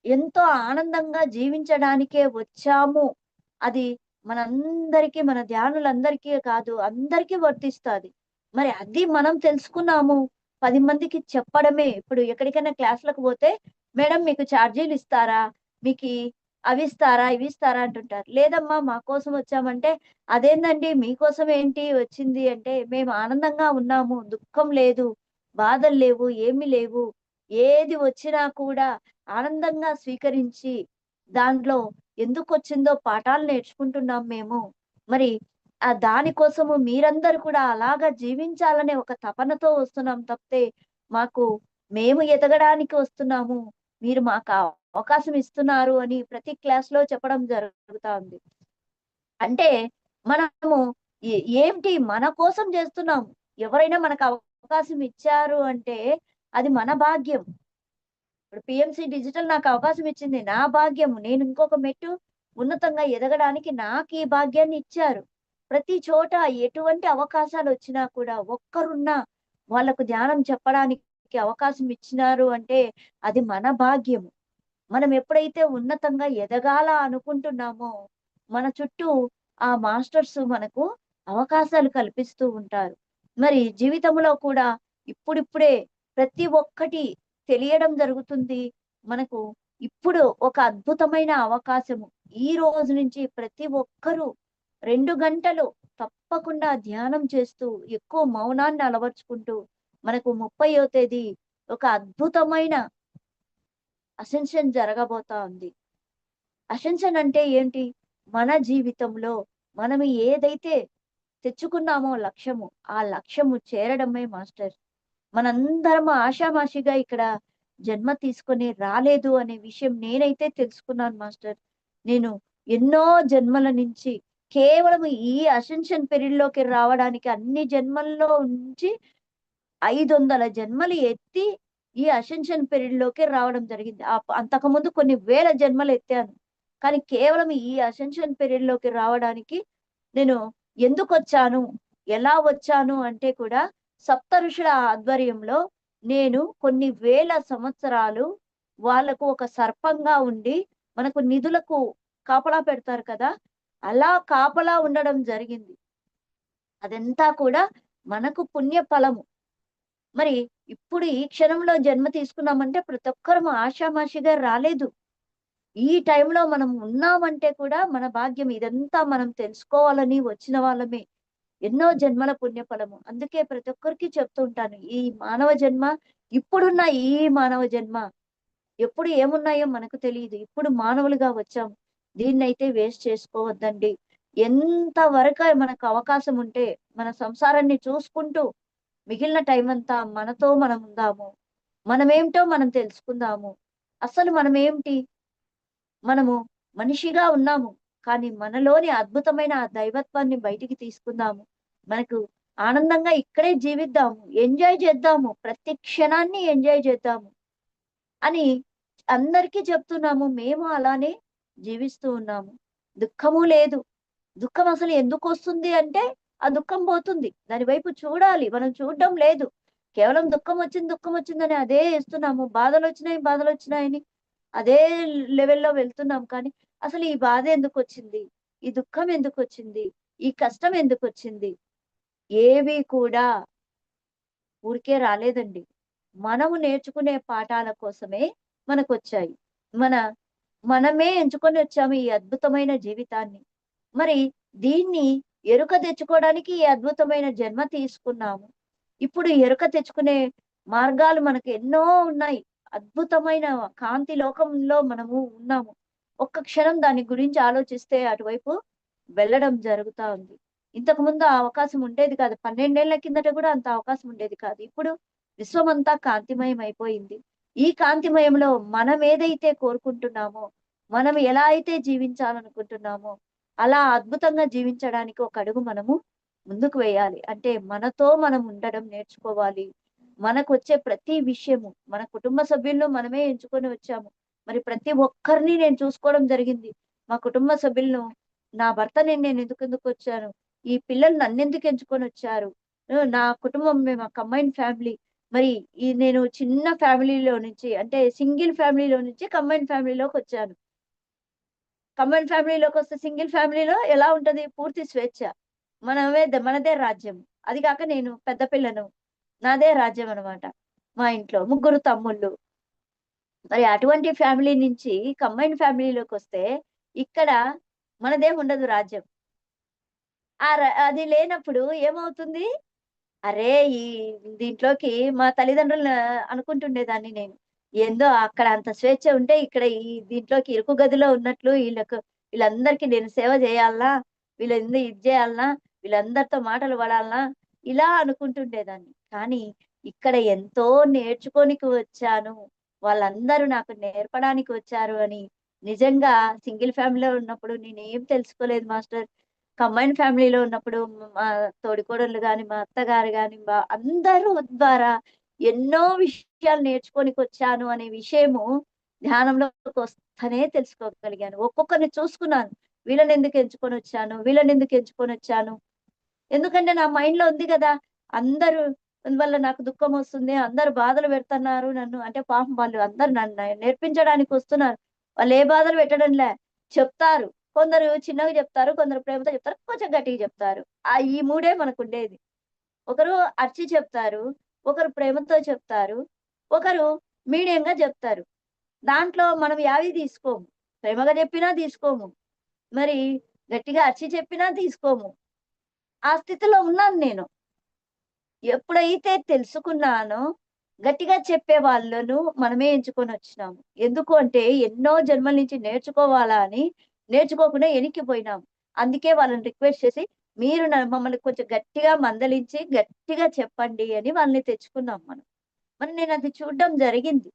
ఎంతో ఆనందంగా జీవించడానికే వచ్చాము. అది మనందరికీ, మన ధ్యానులందరికీ కాదు, అందరికీ వర్తిస్తది. మరి అది మనం తెలుసుకున్నాము. 10 మందికి చెప్పడమే. ఇప్పుడు ఎక్కడికైనా క్లాస్‌లకు పోతే, "మేడం మీకు ఛార్జీలు ఇస్తారా? మీకి అవి ఇస్తారా? ఇవి ఇస్తారా?" అంటుంటారు. "లేదమ్మా మా కోసం వచ్చామంటే," "అదేందండి మీకోసం ఏంటి వచ్చింది?" అంటే, "మేము ఆనందంగా ఉన్నాము. దుఃఖం లేదు, బాధలు లేవు, ఏమి లేవు. ఏది వచ్చినా కూడా ఆనందంగా స్వీకరించి, దాంట్లో ఎందుకొచ్చిందో పాఠాలు నేర్చుకుంటున్నాం మేము. మరి దాని కోసము మీరందరూ కూడా అలాగా జీవించాలనే ఒక తపనతో వస్తున్నాం తప్పితే, మాకు మేము ఎదగడానికి వస్తున్నాము. మీరు మాకు అవకాశం ఇస్తున్నారు అని ప్రతి క్లాస్‌లో చెప్పడం జరుగుతా ఉంది. అంటే మనము ఏంటి మన కోసం చేస్తున్నాము. ఎవరైనా మనకు అవకాశం ఇచ్చారు అంటే అది మన భాగ్యం. ఇప్పుడు పిఎంసి డిజిటల్ నాకు అవకాశం ఇచ్చింది. నా భాగ్యము. నేను ఇంకొక మెట్టు ఉన్నతంగా ఎదగడానికి నాకు ఈ భాగ్యాన్ని ఇచ్చారు. ప్రతి చోట ఎటువంటి అవకాశాలొచ్చినా కూడా ఒక్కరున్నా వాళ్ళకు ధ్యానం చెప్పడానికి అవకాశం ఇచ్చినారు అంటే అది మన భాగ్యము. మనం ఎప్పుడైతే ఉన్నతంగా ఎదగాల అనుకుంటున్నామో, మన చుట్టూ ఆ మాస్టర్స్ మనకు అవకాశాలు కల్పిస్తూ ఉంటారు. మరి జీవితంలో కూడా ఇప్పుడిప్పుడే ప్రతి ఒక్కటి తెలియడం జరుగుతుంది. మనకు ఇప్పుడు ఒక అద్భుతమైన అవకాశము. ఈ రోజు నుంచి ప్రతి ఒక్కరూ 2 గంటలు తప్పకుండా ధ్యానం చేస్తూ, ఎక్కువ మౌనాన్ని అలవరుచుకుంటూ, మనకు 30వ తేదీ ఒక అద్భుతమైన అసెన్షన్ జరగబోతా ఉంది. అసెన్షన్ అంటే ఏంటి? మన జీవితంలో మనం ఏదైతే తెచ్చుకున్నామో లక్ష్యము, ఆ లక్ష్యము చేరడమే మాస్టర్. మనందరం ఆషామాషిగా ఇక్కడ జన్మ తీసుకొని రాలేదు అనే విషయం నేనైతే తెలుసుకున్నాను మాస్టర్. నేను ఎన్నో జన్మల నుంచి కేవలం ఈ అసెన్షన్ పీరియడ్‌లోకి రావడానికి అన్ని జన్మల్లో నుంచి 500 జన్మలు ఎత్తి ఈ అసెన్షన్ పీరియడ్‌లోకి రావడం జరిగింది. అంతకుముందు కొన్ని వేల జన్మలు ఎత్తాను. కానీ కేవలం ఈ అసెన్షన్ పీరియడ్‌లోకి రావడానికి నేను ఎందుకొచ్చాను? ఎలా వచ్చాను? అంటే కూడా సప్త ఋషుల ఆధ్వర్యంలో నేను కొన్ని వేల సంవత్సరాలు వాళ్ళకు ఒక సర్పంగా ఉండి, మనకు నిధులకు కాపలా పెడతారు కదా! అలా కాపలా ఉండడం జరిగింది. అదంతా కూడా మనకు పుణ్య ఫలము. మరి ఇప్పుడు ఈ క్షణంలో జన్మ తీసుకున్నామంటే ప్రతి ఒక్కరం ఆషామాషిగా రాలేదు. ఈ టైంలో మనం ఉన్నామంటే కూడా మన భాగ్యం. ఇదంతా మనం తెలుసుకోవాలని వచ్చిన వాళ్ళమే. ఎన్నో జన్మల పుణ్యఫలము. అందుకే ప్రతి ఒక్కరికి చెప్తూ ఉంటాను. ఈ మానవ జన్మ, ఇప్పుడున్న ఈ మానవ జన్మ ఎప్పుడు ఏమున్నాయో మనకు తెలీదు. ఇప్పుడు మానవులుగా వచ్చాం. దీన్నైతే వేస్ట్ చేసుకోవద్దండి. ఎంత వరకు మనకు అవకాశం ఉంటే మన సంసారాన్ని చూసుకుంటూ మిగిలిన టైమంతా మనతో మనం ఉందాము. మనమేంటో మనం తెలుసుకుందాము. అసలు మనమేంటి? మనము మనిషిగా ఉన్నాము. కానీ మనలోని అద్భుతమైన ఆ దైవత్వాన్ని బయటికి తీసుకుందాము. మనకు ఆనందంగా ఇక్కడే జీవిద్దాము. ఎంజాయ్ చేద్దాము. ప్రతి క్షణాన్ని ఎంజాయ్ చేద్దాము అని అందరికీ చెప్తున్నాము. మేము అలానే జీవిస్తూ ఉన్నాము. దుఃఖము లేదు. దుఃఖం అసలు ఎందుకొస్తుంది అంటే, ఆ దుఃఖం పోతుంది. దాని వైపు చూడాలి. మనం చూడడం లేదు. కేవలం దుఃఖమొచ్చిందని అదే ఏస్తున్నాము. బాధలొచ్చినాయని అదే లెవెల్‌లో వెళ్తున్నాం. కానీ అసలు ఈ బాధ ఎందుకొచ్చింది? ఈ దుఃఖం ఎందుకొచ్చింది? ఈ కష్టం ఎందుకొచ్చింది? ఏవి కూడా ఊరికే రాలేదండి. మనము నేర్చుకునే పాఠాల కోసమే మనకొచ్చాయి. మన మనమే ఎంచుకొని వచ్చాము ఈ అద్భుతమైన జీవితాన్ని. మరి దీన్ని ఎరుక తెచ్చుకోవడానికి ఈ అద్భుతమైన జన్మ తీసుకున్నాము. ఇప్పుడు ఎరుక తెచ్చుకునే మార్గాలు మనకు ఎన్నో ఉన్నాయి. అద్భుతమైన కాంతి లోకంలో మనము ఉన్నాము. ఒక్క క్షణం దాని గురించి ఆలోచిస్తే అటువైపు వెళ్ళడం జరుగుతా ఉంది. ఇంతకుముందు ఆ అవకాశం ఉండేది కాదు. 12 ఏళ్ల కిందట కూడా అంత అవకాశం ఉండేది కాదు. ఇప్పుడు విశ్వమంతా కాంతిమయం అయిపోయింది. ఈ కాంతిమయంలో మనం ఏదైతే కోరుకుంటున్నామో, మనం ఎలా అయితే జీవించాలనుకుంటున్నామో, అలా అద్భుతంగా జీవించడానికి ఒక అడుగు మనము ముందుకు వేయాలి. అంటే మనతో మనం ఉండడం నేర్చుకోవాలి. మనకొచ్చే ప్రతి విషయము, మన కుటుంబ సభ్యులను మనమే ఎంచుకొని వచ్చాము. మరి ప్రతి ఒక్కరిని నేను చూసుకోవడం జరిగింది. మా కుటుంబ సభ్యులను, నా భర్తని నేను ఎందుకొచ్చాను? ఈ పిల్లలు నన్నెందుకు ఎంచుకొనొచ్చారు? నా కుటుంబం మేము కంబైన్డ్ ఫ్యామిలీ. మరి నేను చిన్న ఫ్యామిలీలో నుంచి అంటే సింగిల్ ఫ్యామిలీలో నుంచి కంబైన్డ్ ఫ్యామిలీలోకొచ్చాను. కంబైన్ ఫ్యామిలీలోకి వస్తే సింగిల్ ఫ్యామిలీలో ఎలా ఉంటది? పూర్తి స్వేచ్ఛ. మనదే రాజ్యం. అది కాక నేను పెద్ద పిల్లను. నాదే రాజ్యం అన్నమాట. మా ఇంట్లో ముగ్గురు తమ్ముళ్ళు. మరి అటువంటి ఫ్యామిలీ నుంచి కంబైన్డ్ ఫ్యామిలీలోకొస్తే ఇక్కడ మనదేం ఉండదు రాజ్యం. అది లేనప్పుడు ఏమవుతుంది? అరే! దీంట్లోకి మా తల్లిదండ్రులను అనుకుంటుండేదాన్ని నేను. ఏందో అక్కడ అంత స్వేచ్ఛ ఉంటే ఇక్కడ దీంట్లోకి ఇరుకు గదిలో ఉన్నట్లు వీళ్ళందరికీ నేను సేవ చేయాలనా? వీళ్ళంది ఇది చేయాలనా? వీళ్ళందరితో మాటలు పడాలనా? ఇలా అనుకుంటుండేదాన్ని. కానీ ఇక్కడ ఎంతో నేర్చుకోనికి వచ్చాను. వాళ్ళందరూ నాకు నేర్పడానికి వచ్చారు అని నిజంగా సింగిల్ ఫ్యామిలీలో ఉన్నప్పుడు నేనేం తెలుసుకోలేదు మాస్టర్. కంబైన్డ్ ఫ్యామిలీలో ఉన్నప్పుడు మా తోడికోడళ్ళు గాని, మా అత్తగారు గాని, అందరూ ద్వారా ఎన్నో విషయాలు నేర్చుకోనికొచ్చాను అనే విషయము ధ్యానంలోకి వస్తేనే తెలుసుకోగలిగాను. ఒక్కొక్కరిని చూసుకున్నాను. వీళ్ళనెందుకు ఎంచుకొనొచ్చాను? వీళ్ళనెందుకు ఎంచుకొనొచ్చాను? ఎందుకంటే నా మైండ్‌లో ఉంది గదా! అందరూ వల్ల నాకు దుఃఖమొస్తుంది. అందరూ బాధలు పెడుతున్నారు నన్ను. అంటే పాపం వాళ్ళు అందరూ నన్ను నేర్పించడానికి వస్తున్నారు. వాళ్ళు ఏ బాధలు పెట్టడంలే. చెప్తారు. కొందరు చిన్నగా చెప్తారు. కొందరు ప్రేమతో చెప్తారు. కొంచెం గట్టిగా చెప్తారు. ఈ మూడే మనకుండేది. ఒకరు అరిచి చెప్తారు. ఒకరు ప్రేమతో చెప్తారు. ఒకరు మీడియంగా చెప్తారు. దాంట్లో మనం యావి తీసుకోము. ప్రేమగా చెప్పినా తీసుకోము. మరి గట్టిగా అరిచి చెప్పినా తీసుకోము. ఆ స్థితిలో ఉన్నాను నేను. ఎప్పుడైతే తెలుసుకున్నానో గట్టిగా చెప్పే వాళ్ళను మనమే ఎంచుకొనొచ్చినాము. ఎందుకు అంటే ఎన్నో జన్మల నుంచి నేర్చుకోవాలా అని నేర్చుకోకుండా ఎనిక్కిపోయినాం. అందుకే వాళ్ళని రిక్వెస్ట్ చేసి మీరు మమ్మల్ని కొంచెం గట్టిగా మందలించి గట్టిగా చెప్పండి అని వాళ్ళని తెచ్చుకున్నాం మనం. మరి నేనది చూడడం జరిగింది.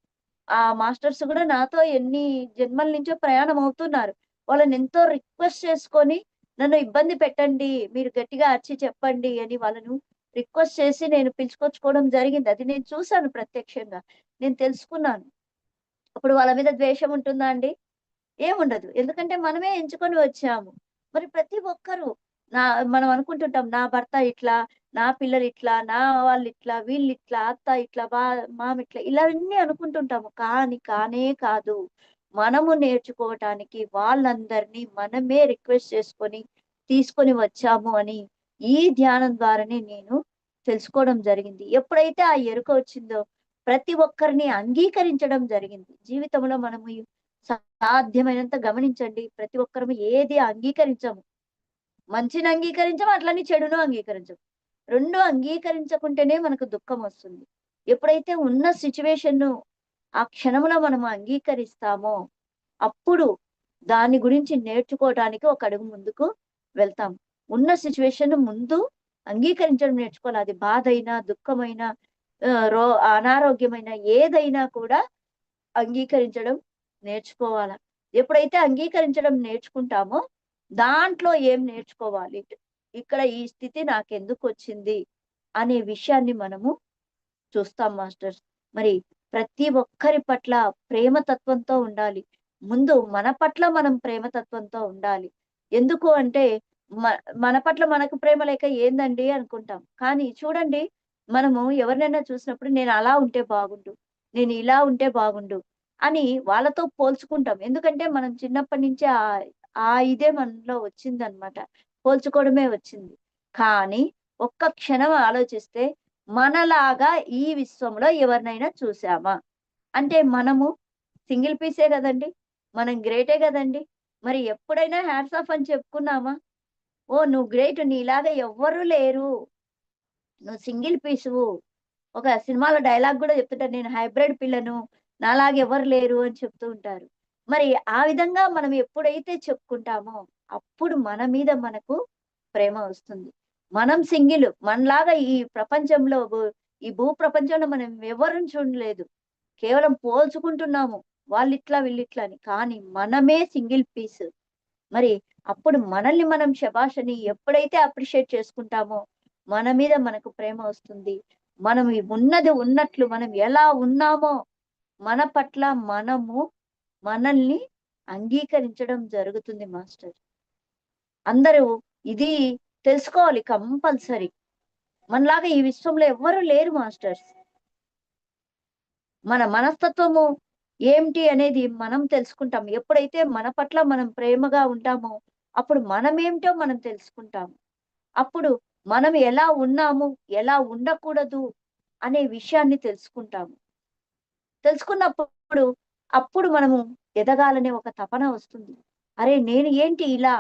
ఆ మాస్టర్స్ గూడా నాతో ఎన్ని జన్మల నుంచో ప్రయాణం అవుతున్నారు. వాళ్ళనెంతో రిక్వెస్ట్ చేసుకొని నన్ను ఇబ్బంది పెట్టండి. మీరు గట్టిగా అరిచి చెప్పండి అని వాళ్ళను రిక్వెస్ట్ చేసి నేను పిలుచుకొచ్చుకోవడం జరిగింది. అది నేను చూసాను ప్రత్యక్షంగా. నేను తెలుసుకున్నాను. అప్పుడు వాళ్ళ మీద ద్వేషం ఉంటుందా అండి? ఏముండదు. ఎందుకంటే మనమే ఎంచుకొని వచ్చాము. మరి ప్రతి ఒక్కరు నా మనం అనుకుంటుంటాం నా భర్త ఇట్లా, నా పిల్లలిట్లా, నా వాళ్ళిట్లా, వీళ్ళిట్లా, అత్త ఇట్లా, మామిట్లా ఇలావన్నీ అనుకుంటుంటాము. కానీ కానే కాదు. మనము నేర్చుకోవటానికి వాళ్ళందరినీ మనమే రిక్వెస్ట్ చేసుకొని, తీసుకొని వచ్చాము అని ఈ ధ్యానం ద్వారానే నేను తెలుసుకోవడం జరిగింది. ఎప్పుడైతే ఆ ఎరుక వచ్చిందో ప్రతి ఒక్కరిని అంగీకరించడం జరిగింది. జీవితంలో మనము సాధ్యమైనంత గమనించండి. ప్రతి ఒక్కరము ఏది అంగీకరించము. మంచిని అంగీకరించము, అట్లని చెడును అంగీకరించము. 2 అంగీకరించకుంటేనే మనకు దుఃఖమొస్తుంది. ఎప్పుడైతే ఉన్న సిట్యుయేషన్‌ను ఆ క్షణంలో మనము అంగీకరిస్తామో, అప్పుడు దాని గురించి నేర్చుకోవటానికి ఒక అడుగు ముందుకు వెళ్తాం. ఉన్న సిట్యుయేషన్ ముందు అంగీకరించడం నేర్చుకోవాలి. అది బాధైనా, దుఃఖమైనా, అనారోగ్యమైన ఏదైనా కూడా అంగీకరించడం నేర్చుకోవాల. ఎప్పుడైతే అంగీకరించడం నేర్చుకుంటామో, దాంట్లో ఏం నేర్చుకోవాలి? ఇక్కడ ఈ స్థితి నాకెందుకొచ్చింది? అనే విషయాన్ని మనము చూస్తాం మాస్టర్స్. మరి ప్రతి ఒక్కరి పట్ల ప్రేమతత్వంతో ఉండాలి. ముందు మన పట్ల మనం ప్రేమతత్వంతో ఉండాలి. ఎందుకు అంటే మ మన పట్ల మనకు ప్రేమ లేక ఏందండి అనుకుంటాం. కానీ చూడండి మనము ఎవరినైనా చూసినప్పుడు నేను అలా ఉంటే బాగుండు. నేను ఇలా ఉంటే బాగుండు అని వాళ్ళతో పోల్చుకుంటాం. ఎందుకంటే మనం చిన్నప్పటి నుంచి ఆ ఇదే మనలో వచ్చిందనమాట. పోల్చుకోవడమే వచ్చింది. కానీ ఒక్క క్షణం ఆలోచిస్తే మనలాగా ఈ విశ్వంలో ఎవరినైనా చూసామా? అంటే మనము సింగిల్ పీసే గదండీ! మనం గ్రేటే గదండీ! మరి ఎప్పుడైనా హ్యాట్స్ ఆఫ్ అని చెప్పుకున్నామా? ఓహ్! నువ్వు గ్రేట్ నీలాగా ఎవ్వరు లేరు. నువ్వు సింగిల్ పీసువు. ఒక సినిమాలో డైలాగ్ గూడా చెప్తుంటారు. నేను హైబ్రిడ్ పిల్లను. నాలాగా ఎవరు లేరు అని చెప్తూ ఉంటారు. మరి ఆ విధంగా మనం ఎప్పుడైతే చెప్పుకుంటామో, అప్పుడు మన మీద మనకు ప్రేమ వస్తుంది. మనం సింగిల్. మనలాగా ఈ ప్రపంచంలో ఈ భూ ప్రపంచంలో మనం ఎవరిని చూడలేదు. కేవలం పోల్చుకుంటున్నాము. వాళ్ళిట్లా, వీళ్ళిట్లా అని. కానీ మనమే సింగిల్ పీస్. మరి అప్పుడు మనల్ని మనం శభాష్ అని ఎప్పుడైతే అప్రిషియేట్ చేసుకుంటామో, మన మీద మనకు ప్రేమ వస్తుంది. మనం ఉన్నది ఉన్నట్లు మనం ఎలా ఉన్నామో, మన పట్ల మనము మనల్ని అంగీకరించడం జరుగుతుంది మాస్టర్. అందరూ ఇది తెలుసుకోవాలి కంపల్సరీ. మనలాగా ఈ విశ్వంలో ఎవ్వరు లేరు మాస్టర్స్. మన మనస్తత్వము ఏమిటి అనేది మనం తెలుసుకుంటాం. ఎప్పుడైతే మన పట్ల మనం ప్రేమగా ఉంటామో, అప్పుడు మనమేమిటో మనం తెలుసుకుంటాము. అప్పుడు మనం ఎలా ఉన్నాము, ఎలా ఉండకూడదు అనే విషయాన్ని తెలుసుకుంటాము. తెలుసుకున్నప్పుడు అప్పుడు మనము ఎదగాలనే ఒక తపన వస్తుంది. అరే! నేను ఏంటి ఇలా?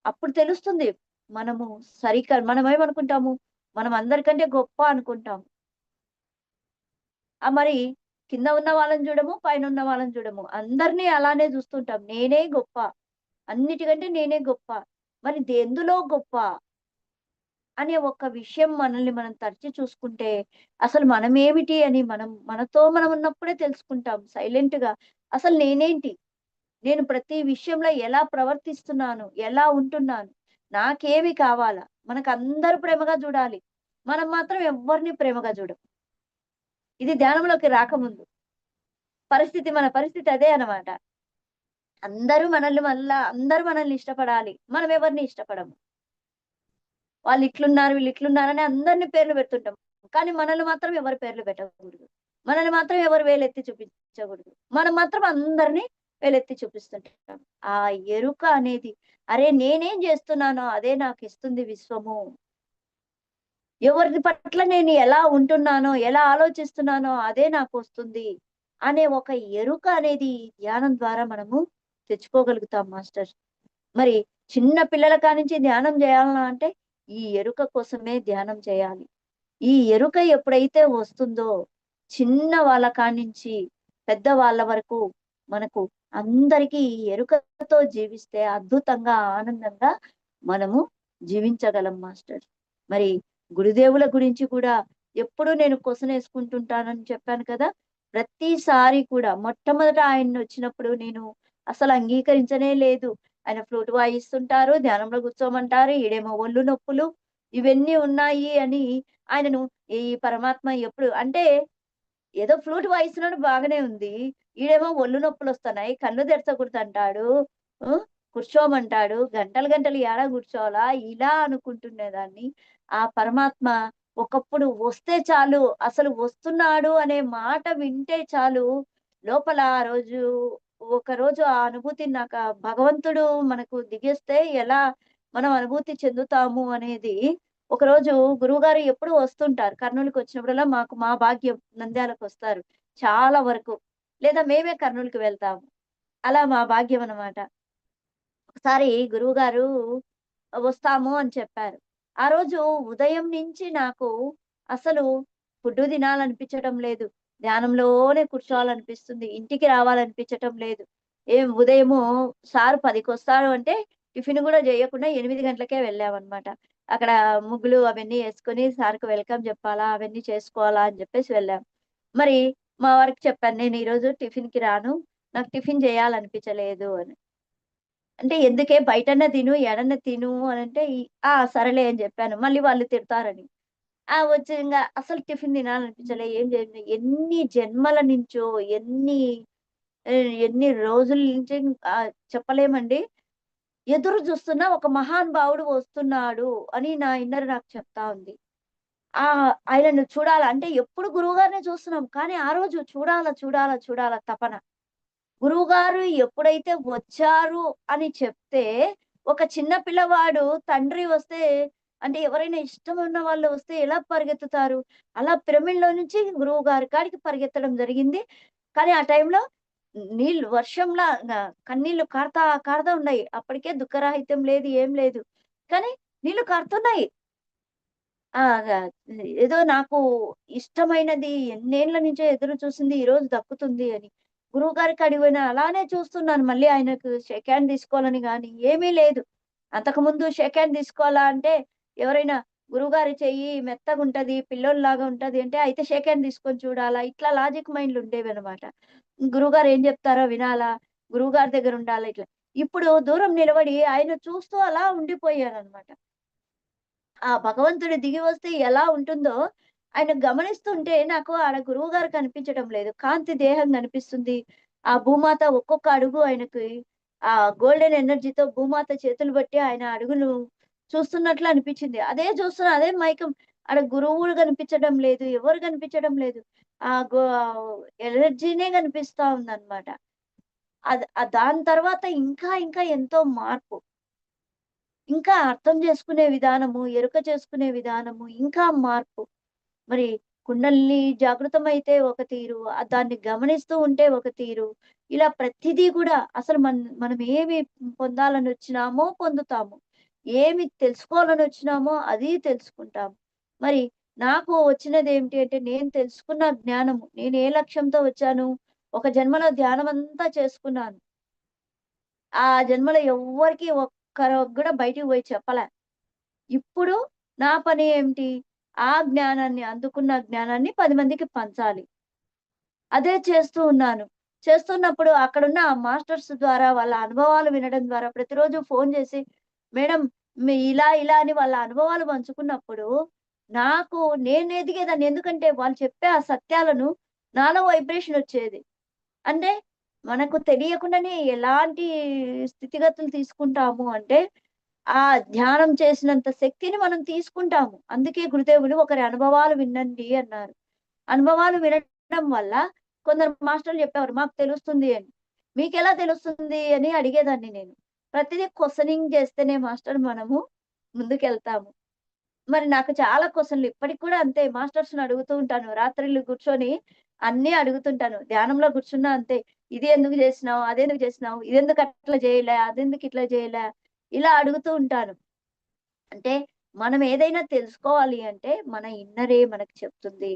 అప్పుడు తెలుస్తుంది. మనము మనమేమనుకుంటాము, మనం అందరికంటే గొప్ప అనుకుంటాం. మరి కింద ఉన్న వాళ్ళని చూడము, పైనున్న వాళ్ళని చూడము. అందరిని అలానే చూస్తుంటాం. నేనే గొప్ప. అన్నిటికంటే నేనే గొప్ప. మరి ఎందులో గొప్ప అనే ఒక విషయం మనల్ని మనం తరచి చూసుకుంటే, అసలు మనమేమిటి అని మనతో మనం ఉన్నప్పుడే తెలుసుకుంటాం సైలెంట్‌గా. అసలు నేనేంటి? నేను ప్రతి విషయంలో ఎలా ప్రవర్తిస్తున్నాను? ఎలా ఉంటున్నాను? నాకేమి కావాలా? మనకందరూ ప్రేమగా చూడాలి. మనం మాత్రం ఎవ్వరిని ప్రేమగా చూడం. ఇది ధ్యానంలోకి రాకముందు. మన పరిస్థితి అదే అన్నమాట. అందరూ మనల్ని ఇష్టపడాలి. మనం ఎవరిని ఇష్టపడము. వాళ్ళు ఇట్లున్నారు, వీళ్ళు ఇట్లున్నారని అందరిని పేర్లు పెడుతుంటాం. కానీ మనల్ని మాత్రం ఎవరి పేర్లు పెట్టకూడదు. మనల్ని మాత్రం ఎవరు వేలెత్తి చూపించకూడదు. మనం మాత్రం అందరిని వేలెత్తి చూపిస్తుంటాం. ఆ ఎరుక అనేది, అరే! నేనేం చేస్తున్నానో అదే నాకిస్తుంది విశ్వము. ఎవరి పట్ల నేను ఎలా ఉంటున్నానో, ఎలా ఆలోచిస్తున్నానో అదే నాకొస్తుంది అనే ఒక ఎరుక అనేది ధ్యానం ద్వారా మనము తెచ్చుకోగలుగుతాం మాస్టర్. మరి చిన్న పిల్లల కానించి ధ్యానం చేయాలనా అంటే, ఈ ఎరుక కోసమే ధ్యానం చేయాలి. ఈ ఎరుక ఎప్పుడైతే వస్తుందో, చిన్న వాళ్ళ కానించి పెద్దవాళ్ళ వరకు మనకు అందరికీ ఈ ఎరుకతో జీవిస్తే అద్భుతంగా, ఆనందంగా మనము జీవించగలం మాస్టర్. మరి గురుదేవుల గురించి కూడా ఎప్పుడూ నేను క్వెషనేసుకుంటుంటానని చెప్పాను కదా! ప్రతిసారి కూడా మొట్టమొదట ఆయన్నొచ్చినప్పుడు నేను అసలు అంగీకరించనే లేదు. ఆయన ఫ్లూట్ వాయిస్తుంటారు, ధ్యానంలో కూర్చోమంటారు, ఈడేమో ఒళ్ళు నొప్పులు ఇవన్నీ ఉన్నాయి అని ఆయనను ఈ పరమాత్మ ఎప్పుడు అంటే ఏదో ఫ్లూట్ వాయిస్తున్నాడు బాగానే ఉంది. ఈడేమో ఒళ్ళు నొప్పులొస్తున్నాయి, కళ్ళు తెరచకూడదంటాడు. హ్మ్. కూర్చోమంటాడు. గంటలు గంటలు ఏడ కూర్చోవాలా? ఇలా అనుకుంటునేదాన్ని. ఆ పరమాత్మ ఒకప్పుడు వస్తే చాలు, అసలు వస్తున్నాడు అనే మాట వింటే చాలు, లోపల ఒకరోజు ఆ అనుభూతిని భగవంతుడు మనకు దిగేస్తే ఎలా మనం అనుభూతి చెందుతాము అనేది ఒకరోజు గురువుగారు ఎప్పుడు వస్తుంటారు. కర్నూలుకొచ్చినప్పుడల్లా మా భాగ్యం నంద్యాలకొస్తారు చాలా వరకు. లేదా మేమే కర్నూలుకి వెళ్తాము. అలా మా భాగ్యం అన్నమాట. ఒకసారి గురువుగారు వస్తాము అని చెప్పారు. ఆ రోజు ఉదయం నుంచి నాకు అసలు ఫుడ్డు తినాలనిపించటం లేదు. ధ్యానంలోనే కూర్చోవాలనిపిస్తుంది. ఇంటికి రావాలనిపించటం లేదు. ఉదయము సారు 10:00కొస్తారు అంటే టిఫిన్ గూడా జేయకుండా 8 గంటలకే వెళ్ళామన్నమాట. అక్కడ ముగ్గులు అవన్నీ యేసుకొని సార్‌కి వెల్కమ్ జెప్పాలా, అవన్నీ చేసుకోవాలా అని జెప్పేసి వెళ్ళాం. మరి మా వారికి చెప్పాను, "నేను ఈరోజు టిఫిన్‌కి రాను. నాకు టిఫిన్ జేయాలనిపించలేదు" అని. అంటే ఎందుకే బయటన్నా తిను, ఏడన్నా తిను అనంటే, ఆ! సరేలే అని జెప్పాను. మళ్ళీ వాళ్ళు తిడతారని. వచ్చి అసలు టిఫిన్ తినాలనిపించలే. ఏం చేయను ఎన్ని జన్మల నుంచో, ఎన్ని రోజుల నుంచి చెప్పలేమండి. ఎదురు చూస్తున్న ఒక మహానుభావుడు వస్తున్నాడు అని నా ఇన్నర్ నాకు చెప్తా ఉంది. ఆయనను చూడాలా అంటే ఎప్పుడు గురువుగారినే చూస్తున్నాం. కానీ ఆ రోజు చూడాలా తపన. గురువుగారు ఎప్పుడైతే వచ్చారు అని చెప్తే, ఒక చిన్న పిల్లవాడు తండ్రి వస్తే అంటే ఎవరైనా ఇష్టమున్న వాళ్ళు వస్తే ఎలా పరిగెత్తుతారు? అలా పిరమిడ్‌లో నుంచి గురువుగారి కాడికి పరిగెత్తడం జరిగింది. కానీ ఆ టైంలో వర్షంలా కన్నీళ్లు కారుతా ఉన్నాయి. అప్పటికే దుఃఖరాహిత్యం లేదు, ఏం లేదు. కానీ నీళ్లు కారుతున్నాయి. ఆ! ఏదో నాకు ఇష్టమైనది ఎన్నేళ్ల నుంచో ఎదురు చూసింది ఈరోజు దక్కుతుంది అని. గురువుగారి కాడికి పోయినా అలానే చూస్తున్నాను. మళ్ళీ ఆయనకు షేక్ హ్యాండ్ తీసుకోవాలని గాని ఏమీ లేదు. అంతకుముందు షేక్ హ్యాండ్ తీసుకోవాలా అంటే ఎవరైనా గురువుగారి చెయ్యి మెత్తగుంటది, పిల్లోడిలాగా ఉంటది అంటే అయితే షేక్ హ్యాండ్ తీసుకొని చూడాలా? ఇట్లా లాజిక్ మైండ్‌లు ఉండేవన్నమాట. గురువుగారు ఏం చెప్తారో వినాలా? గురువుగారి దగ్గర ఉండాలా ఇట్లా. ఇప్పుడు దూరం నిలబడి ఆయన చూస్తూ అలా ఉండిపోయానన్నమాట. ఆ భగవంతుడు దిగి వస్తే ఎలా ఉంటుందో, ఆయన గమనిస్తుంటే నాకు ఆడ గురువుగారు కనిపించడం లేదు. కాంతి దేహం కనిపిస్తుంది. ఆ భూమాత ఒక్కొక్క అడుగు ఆయనకి గోల్డెన్ ఎనర్జీతో భూమాత చేతులు బట్టి ఆయన అడుగులు చూస్తున్నట్లు అనిపించింది. అదే చూస్తున్నా, అదే మైకం. ఆడ గురువులు కనిపించడం లేదు, ఎవరు కనిపించడం లేదు. ఆ ఎనర్జీనే కనిపిస్తా ఉందన్నమాట. దాని తర్వాత ఇంకా ఇంకా ఎంతో మార్పు, ఇంకా అర్థం చేసుకునే విధానము, ఎరుక చేసుకునే విధానము, ఇంకా మార్పు. మరి కుండలిని జాగృతమైతే ఒక తీరు, దాన్ని గమనిస్తూ ఉంటే ఒక తీరు. ఇలా ప్రతిదీ కూడా అసలు మనం ఏమి పొందాలని వచ్చినామో పొందుతాము. ఏమి తెలుసుకోవాలని వచ్చినామో అది తెలుసుకుంటాము. మరి నాకు వచ్చినది ఏమిటి అంటే, నేను తెలుసుకున్న జ్ఞానము, నేను ఏ లక్ష్యంతో వచ్చాను, ఒక జన్మలో ధ్యానం అంతా చేసుకున్నాను. ఆ జన్మలో ఎవ్వరికి ఒక్కరికి కూడా బయటికి పోయి చెప్పలే. ఇప్పుడు నా పని ఏమిటి? ఆ జ్ఞానాన్ని, అందుకున్న జ్ఞానాన్ని 10 మందికి పంచాలి. అదే చేస్తూ ఉన్నాను. చేస్తున్నప్పుడు అక్కడున్న మాస్టర్స్ ద్వారా వాళ్ళ అనుభవాలు వినడం ద్వారా ప్రతిరోజు ఫోను చేసి, మేడం ఇలా ఇలా అని వాళ్ళ అనుభవాలు పంచుకున్నప్పుడు నాకు నేను ఎదిగేదాన్ని. ఎందుకంటే వాళ్ళు చెప్పే ఆ సత్యాలను నాలో వైబ్రేషన్ వచ్చేది. అంటే మనకు తెలియకుండానే ఎలాంటి స్థితిగతులు తీసుకుంటాము అంటే, ఆ ధ్యానం చేసినంత శక్తిని మనం తీసుకుంటాము. అందుకే గురుదేవులు ఒకరి అనుభవాలు వినండి అన్నారు. అనుభవాలు వినడం వల్ల కొందరు మాస్టర్లు చెప్పేవారు, మాకు తెలుస్తుంది అని. మీకెలా తెలుస్తుంది అని అడిగేదాన్ని నేను. ప్రతిదీ క్వెషనింగ్ చేస్తేనే మాస్టర్ మనము ముందుకెళ్తాము. మరి నాకు చాలా క్వెషన్‌లు ఇప్పటికి కూడా అంతే, మాస్టర్స్‌ని అడుగుతూ ఉంటాను. రాత్రిళ్ళు కూర్చొని అన్నీ అడుగుతుంటాను. ధ్యానంలో కూర్చున్నా అంతే. ఇది ఎందుకు చేసినావు? అదెందుకు చేసినావు? ఇదెందుకు అట్లా చేయలే? అదెందుకు ఇట్లా చేయలే? ఇలా అడుగుతూ ఉంటాను. అంటే మనం ఏదైనా తెలుసుకోవాలి అంటే మన ఇన్నరే మనకు చెప్తుంది.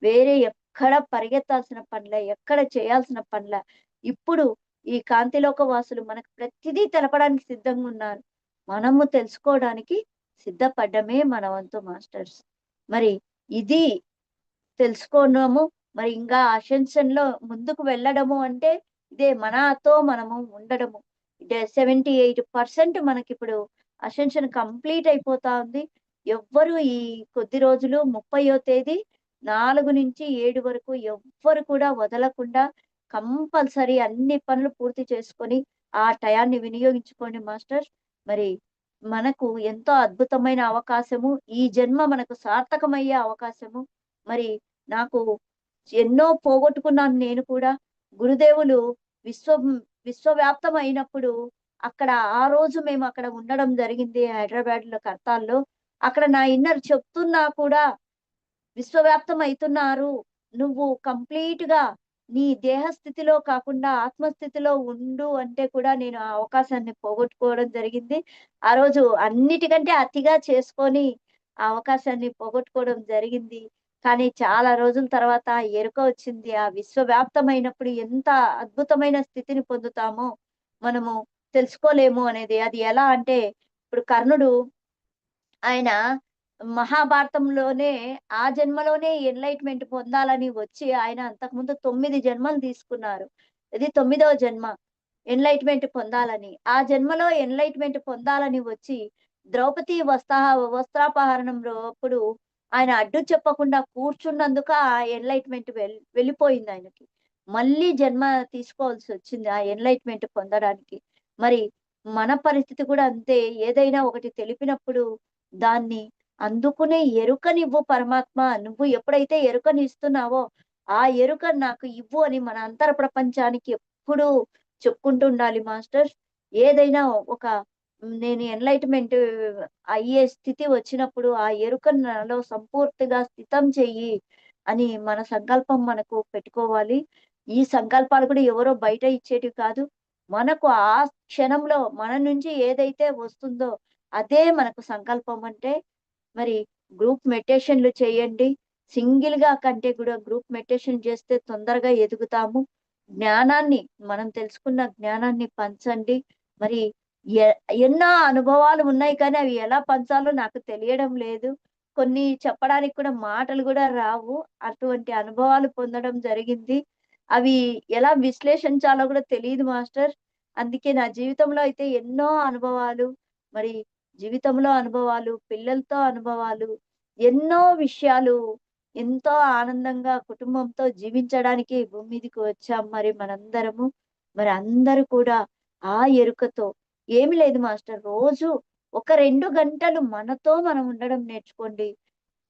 వేరే ఎక్కడ పరిగెత్తాల్సిన పనిలే, ఎక్కడ చేయాల్సిన పనిలే. ఇప్పుడు ఈ కాంతిలోక వాసులు మనకు ప్రతిదీ తెలపడానికి సిద్ధంగా ఉన్నారు. మనము తెలుసుకోవడానికి సిద్ధపడ్డమే మన వంతు మాస్టర్స్. మరి ఇది తెలుసుకున్నాము. మరి ఇంకా అసెన్షన్‌లో ముందుకు వెళ్ళడము అంటే ఇదే మనతో మనము ఉండడము. 78% మనకిప్పుడు అసెన్షన్ కంప్లీట్ అయిపోతా ఉంది. ఎవ్వరు ఈ కొద్ది రోజులు 30వ తేదీ 4-7 వరకు ఎవ్వరు కూడా వదలకుండా కంపల్సరీ అన్ని పనులు పూర్తి చేసుకొని ఆ టయాన్ని వినియోగించుకోండి మాస్టర్స్. మరి మనకు ఎంతో అద్భుతమైన అవకాశము. ఈ జన్మ మనకు సార్థకమయ్యే అవకాశము. మరి నాకు ఎన్నో పోగొట్టుకున్నాను నేను కూడా. గురుదేవులు విశ్వం విశ్వవ్యాప్తం అయినప్పుడు అక్కడ ఆ రోజు మేము అక్కడ ఉండడం జరిగింది హైదరాబాద్‌లో కర్తాల్‌లో. అక్కడ నా ఇన్నర్ చెప్తున్నా కూడా, విశ్వవ్యాప్తం అయితున్నారు. నువ్వు కంప్లీట్‌గా నీ దేహ స్థితిలో కాకుండా ఆత్మస్థితిలో ఉండు అంటే కూడా నేను ఆ అవకాశాన్ని పోగొట్టుకోవడం జరిగింది. ఆ రోజు అన్నిటికంటే అతిగా చేసుకొని ఆ అవకాశాన్ని పోగొట్టుకోవడం జరిగింది. కానీ చాలా రోజుల తర్వాత ఆ ఎరుక వచ్చింది. ఆ విశ్వవ్యాప్తమైనప్పుడు ఎంత అద్భుతమైన స్థితిని పొందుతామో మనము తెలుసుకోలేము అనేది. అది ఎలా అంటే, ఇప్పుడు కర్ణుడు ఆయన మహాభారతంలోనే ఆ జన్మలోనే ఎన్‌లైట్‌మెంట్ పొందాలని వచ్చి ఆయన అంతకుముందు 9 జన్మలు తీసుకున్నారు. ఇది 9వ జన్మ ఎన్‌లైట్‌మెంట్ పొందాలని. ఆ జన్మలో ఎన్‌లైట్‌మెంట్ పొందాలని వచ్చి ద్రౌపది వస్త్రాపహరణంలో అప్పుడు ఆయన అడ్డు చెప్పకుండా కూర్చున్నందుకు ఆ ఎన్‌లైట్‌మెంట్ వెళ్ళిపోయిందాయనకి. మళ్ళీ జన్మ తీసుకోవాల్సొచ్చింది ఆ ఎన్‌లైట్‌మెంట్ పొందడానికి. మరి మన పరిస్థితి కూడా అంతే. ఏదైనా ఒకటి తెలిపినప్పుడు దాన్ని అందుకునే ఎరుకనివ్వు పరమాత్మ. నువ్వు ఎప్పుడైతే ఎరుకనిస్తున్నావో, ఆ ఎరుక నాకు ఇవ్వు అని మన అంతర ప్రపంచానికి ఎప్పుడూ చెప్పుకుంటూ ఉండాలి మాస్టర్స్. ఏదైనా ఒక నేను ఎన్‌లైట్‌మెంట్ అయ్యే స్థితి వచ్చినప్పుడు ఆ ఎరుకను నాలో సంపూర్తిగా స్థితం చెయ్యి అని మన సంకల్పం మనకు పెట్టుకోవాలి. ఈ సంకల్పాలు కూడా ఎవరో బయట ఇచ్చేటివి కాదు. మనకు ఆ క్షణంలో మన నుంచి ఏదైతే వస్తుందో అదే మనకు సంకల్పం అంటే. మరి గ్రూప్ మెడిటేషన్‌లు చేయండి. సింగిల్‌గా కంటే కూడా గ్రూప్ మెడిటేషన్ చేస్తే తొందరగా ఎదుగుతాము. జ్ఞానాన్ని, మనం తెలుసుకున్న జ్ఞానాన్ని పంచండి. మరి ఎ ఎన్నో అనుభవాలు ఉన్నాయి కానీ అవి ఎలా పంచాలో నాకు తెలియడం లేదు. కొన్ని చెప్పడానికి కూడా మాటలు కూడా రావు. అటువంటి అనుభవాలు పొందడం జరిగింది. అవి ఎలా విశ్లేషించాలో కూడా తెలీదు మాస్టర్. అందుకే నా జీవితంలో అయితే ఎన్నో అనుభవాలు, మరి జీవితంలో అనుభవాలు, పిల్లలతో అనుభవాలు, ఎన్నో విషయాలు, ఎంతో ఆనందంగా కుటుంబంతో జీవించడానికి భూమి మీదకి వచ్చాం మరి మనందరము. మరి అందరూ కూడా ఆ ఎరుకతో ఏమి లేదు మాస్టర్, రోజు ఒక 2 గంటలు మనతో మనం ఉండడం నేర్చుకోండి.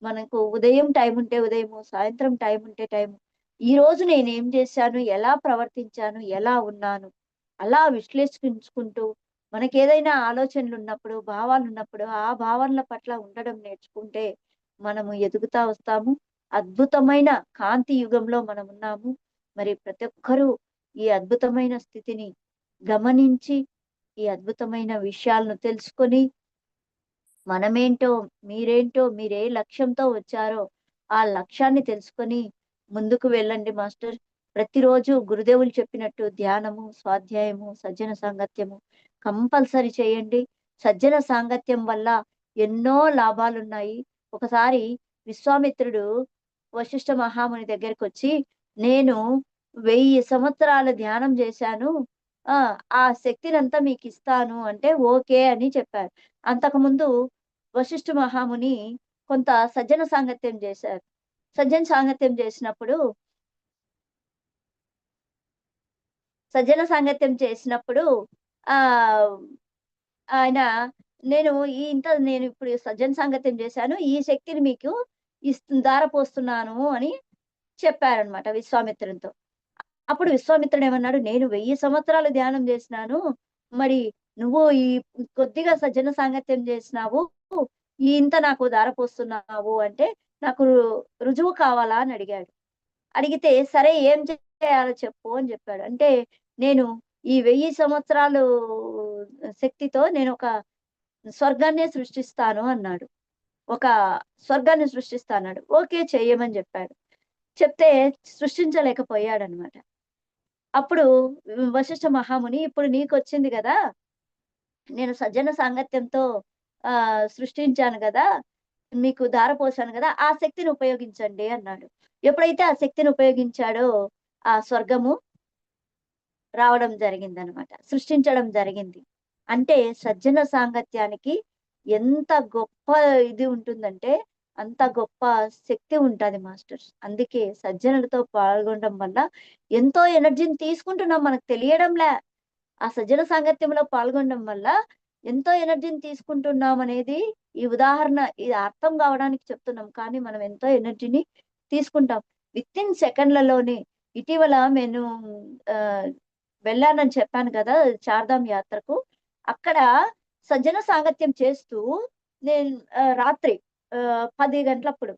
మనకు ఉదయం టైం ఉంటే ఉదయము, సాయంత్రం టైం ఉంటే టైము. ఈ రోజు నేనేం చేశాను, ఎలా ప్రవర్తించాను, ఎలా ఉన్నాను, అలా విశ్లేషించుకుంటూ మనకేదైనా ఆలోచనలున్నప్పుడు, భావాలున్నప్పుడు ఆ భావనల పట్ల ఉండడం నేర్చుకుంటే మనము ఎదుగుతా వస్తాము. అద్భుతమైన కాంతి యుగంలో మనమున్నాము. మరి ప్రతి ఒక్కరూ ఈ అద్భుతమైన స్థితిని గమనించి, ఈ అద్భుతమైన విషయాలను తెలుసుకొని, మనమేంటో, మీరేంటో, మీరే లక్ష్యంతో వచ్చారో ఆ లక్ష్యాన్ని తెలుసుకొని ముందుకు వెళ్ళండి మాస్టర్. ప్రతిరోజు గురుదేవులు చెప్పినట్టు ధ్యానము, స్వాధ్యాయము, సజ్జన సాంగత్యము కంపల్సరీ చేయండి. సజ్జన సాంగత్యం వల్ల ఎన్నో లాభాలున్నాయి. ఒకసారి విశ్వామిత్రుడు వశిష్ఠ మహాముని దగ్గరికి వచ్చి, నేను 1000 సంవత్సరాల ధ్యానం చేశాను, ఆ ఆ శక్తినంతా మీకు ఇస్తాను అంటే ఓకే అని చెప్పారు. అంతకుముందు వశిష్ఠ మహాముని కొంత సజ్జన సాంగత్యం చేశారు. సజ్జన సాంగత్యం చేసినప్పుడు సజ్జన సాంగత్యం చేసినప్పుడు ఆ ఆయన, నేను ఇప్పుడు సజ్జన సాంగత్యం చేశాను, ఈ శక్తిని మీకు ధారపోస్తున్నాను అని చెప్పారనమాట విశ్వామిత్రునితో. అప్పుడు విశ్వామిత్రుడు ఏమన్నాడు, నేను 1000 సంవత్సరాలు ధ్యానం చేసినాను, మరి నువ్వు ఈ కొద్దిగా సజ్జన సాంగత్యం చేసినావు, ఈ ఇంత నాకు ధారపోస్తున్నావు అంటే నాకు రుజువు కావాలా అని అడిగాడు. అడిగితే సరే ఏం చేయాలో చెప్పు అని చెప్పాడు. అంటే నేను ఈ 1000 సంవత్సరాలు శక్తితో నేను ఒక స్వర్గాన్నే సృష్టిస్తాను అన్నాడు. ఒక స్వర్గాన్ని సృష్టిస్తా అన్నాడు. ఓకే చెయ్యమని చెప్పాడు. చెప్తే సృష్టించలేకపోయాడనమాట. అప్పుడు వశిష్ఠ మహాముని, ఇప్పుడు నీకొచ్చింది కదా, నేను సజ్జన సాంగత్యంతో సృష్టించాను కదా, మీకు ధారపోసాను కదా, ఆ శక్తిని ఉపయోగించండి అన్నాడు. ఎప్పుడైతే ఆ శక్తిని ఉపయోగించాడో ఆ స్వర్గము రావడం జరిగిందనమాట. సృష్టించడం జరిగింది. అంటే సజ్జన సాంగత్యానికి ఎంత గొప్ప ఇది ఉంటుందంటే అంత గొప్ప శక్తి ఉంటది మాస్టర్స్. అందుకే సజ్జనులతో పాల్గొనడం వల్ల ఎంతో ఎనర్జీని తీసుకుంటున్నాం, మనకు తెలియడంలే. ఆ సజ్జన సాంగత్యంలో పాల్గొనడం వల్ల ఎంతో ఎనర్జీని తీసుకుంటున్నాం అనేది ఈ ఉదాహరణ, ఇది అర్థం కావడానికి చెప్తున్నాం. కానీ మనం ఎంతో ఎనర్జీని తీసుకుంటాం వితిన్ సెకండ్లలోనే. ఇటీవల నేను ఆహ్, వెళ్ళానని చెప్పాను కదా చార్ధామ్ యాత్రకు. అక్కడ సజ్జన సాంగత్యం చేస్తూ నేను రాత్రి 10 గంటలప్పుడు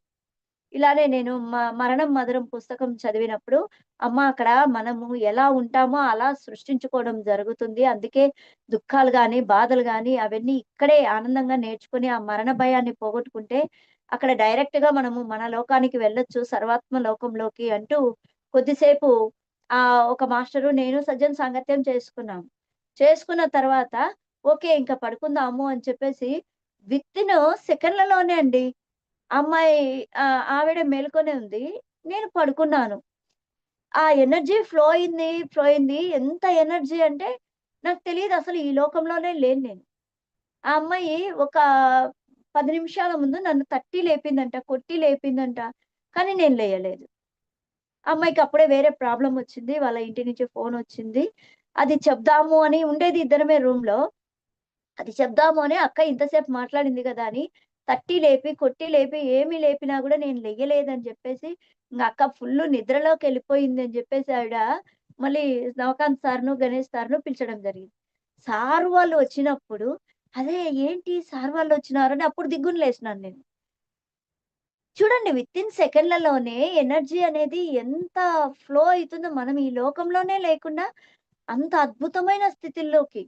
ఇలానే నేను మరణం మధురం పుస్తకం చదివినప్పుడు, అమ్మ అక్కడ మనము ఎలా ఉంటామో అలా సృష్టించుకోవడం జరుగుతుంది. అందుకే దుఃఖాలు గాని, బాధలు గాని అవన్నీ ఇక్కడే ఆనందంగా నేర్చుకొని ఆ మరణ భయాన్ని పోగొట్టుకుంటే అక్కడ డైరెక్ట్‌గా మనము మన లోకానికి వెళ్ళొచ్చు, సర్వాత్మ లోకంలోకి అంటూ కొద్దిసేపు ఒక మాస్టరు, నేను సజ్జన సాంగత్యం చేసుకున్నాం. చేసుకున్న తర్వాత ఓకే, ఇంక పడుకుందాము అని చెప్పేసి వితిన్ సెకన్లలోనే అండి. అమ్మాయి ఆవిడ మేలుకొనే ఉంది. నేను పడుకున్నాను. ఆ ఎనర్జీ ఫ్లో అయింది. ఎంత ఎనర్జీ అంటే నాకు తెలీదసలు, ఈ లోకంలోనే లేను నేను. ఆ అమ్మాయి ఒక 10 నిమిషాల ముందు నన్ను తట్టి లేపిందంట, కొట్టి లేపిందంట. కానీ నేను లేయలేదు. ఆ అమ్మాయికి అప్పుడే వేరే ప్రాబ్లమ్ వచ్చింది. వాళ్ళ ఇంటి నుంచి ఫోనొచ్చింది. అది చెప్దాము అని ఉండేది ఇద్దరమే రూమ్‌లో. అది చెప్దాము అని అక్క ఇంతసేపు మాట్లాడింది కదా అని తట్టి లేపి, కొట్టి లేపి, ఏమి లేపినా గూడా నేను లెయ్యలేదని జెప్పేసి, ఇంగ అక్క ఫుల్లు నిద్రలోకెళ్ళిపోయింది అని జెప్పేసి ఆవిడ మళ్ళీ నవకాంత్ సార్‌ను, గణేష్ సార్‌ను పిలిచడం జరిగింది. సార్ వాళ్ళు వచ్చినప్పుడు, అదే ఏంటి సార్ వాళ్ళొచ్చినారని అప్పుడు దిగ్గున లేసినాను నేను. చూడండి వితిన్ సెకండ్‌లలోనే ఎనర్జీ అనేది ఎంత ఫ్లో అయితుందో, మనం ఈ లోకంలోనే లేకుండా అంత అద్భుతమైన స్థితిల్లోకి.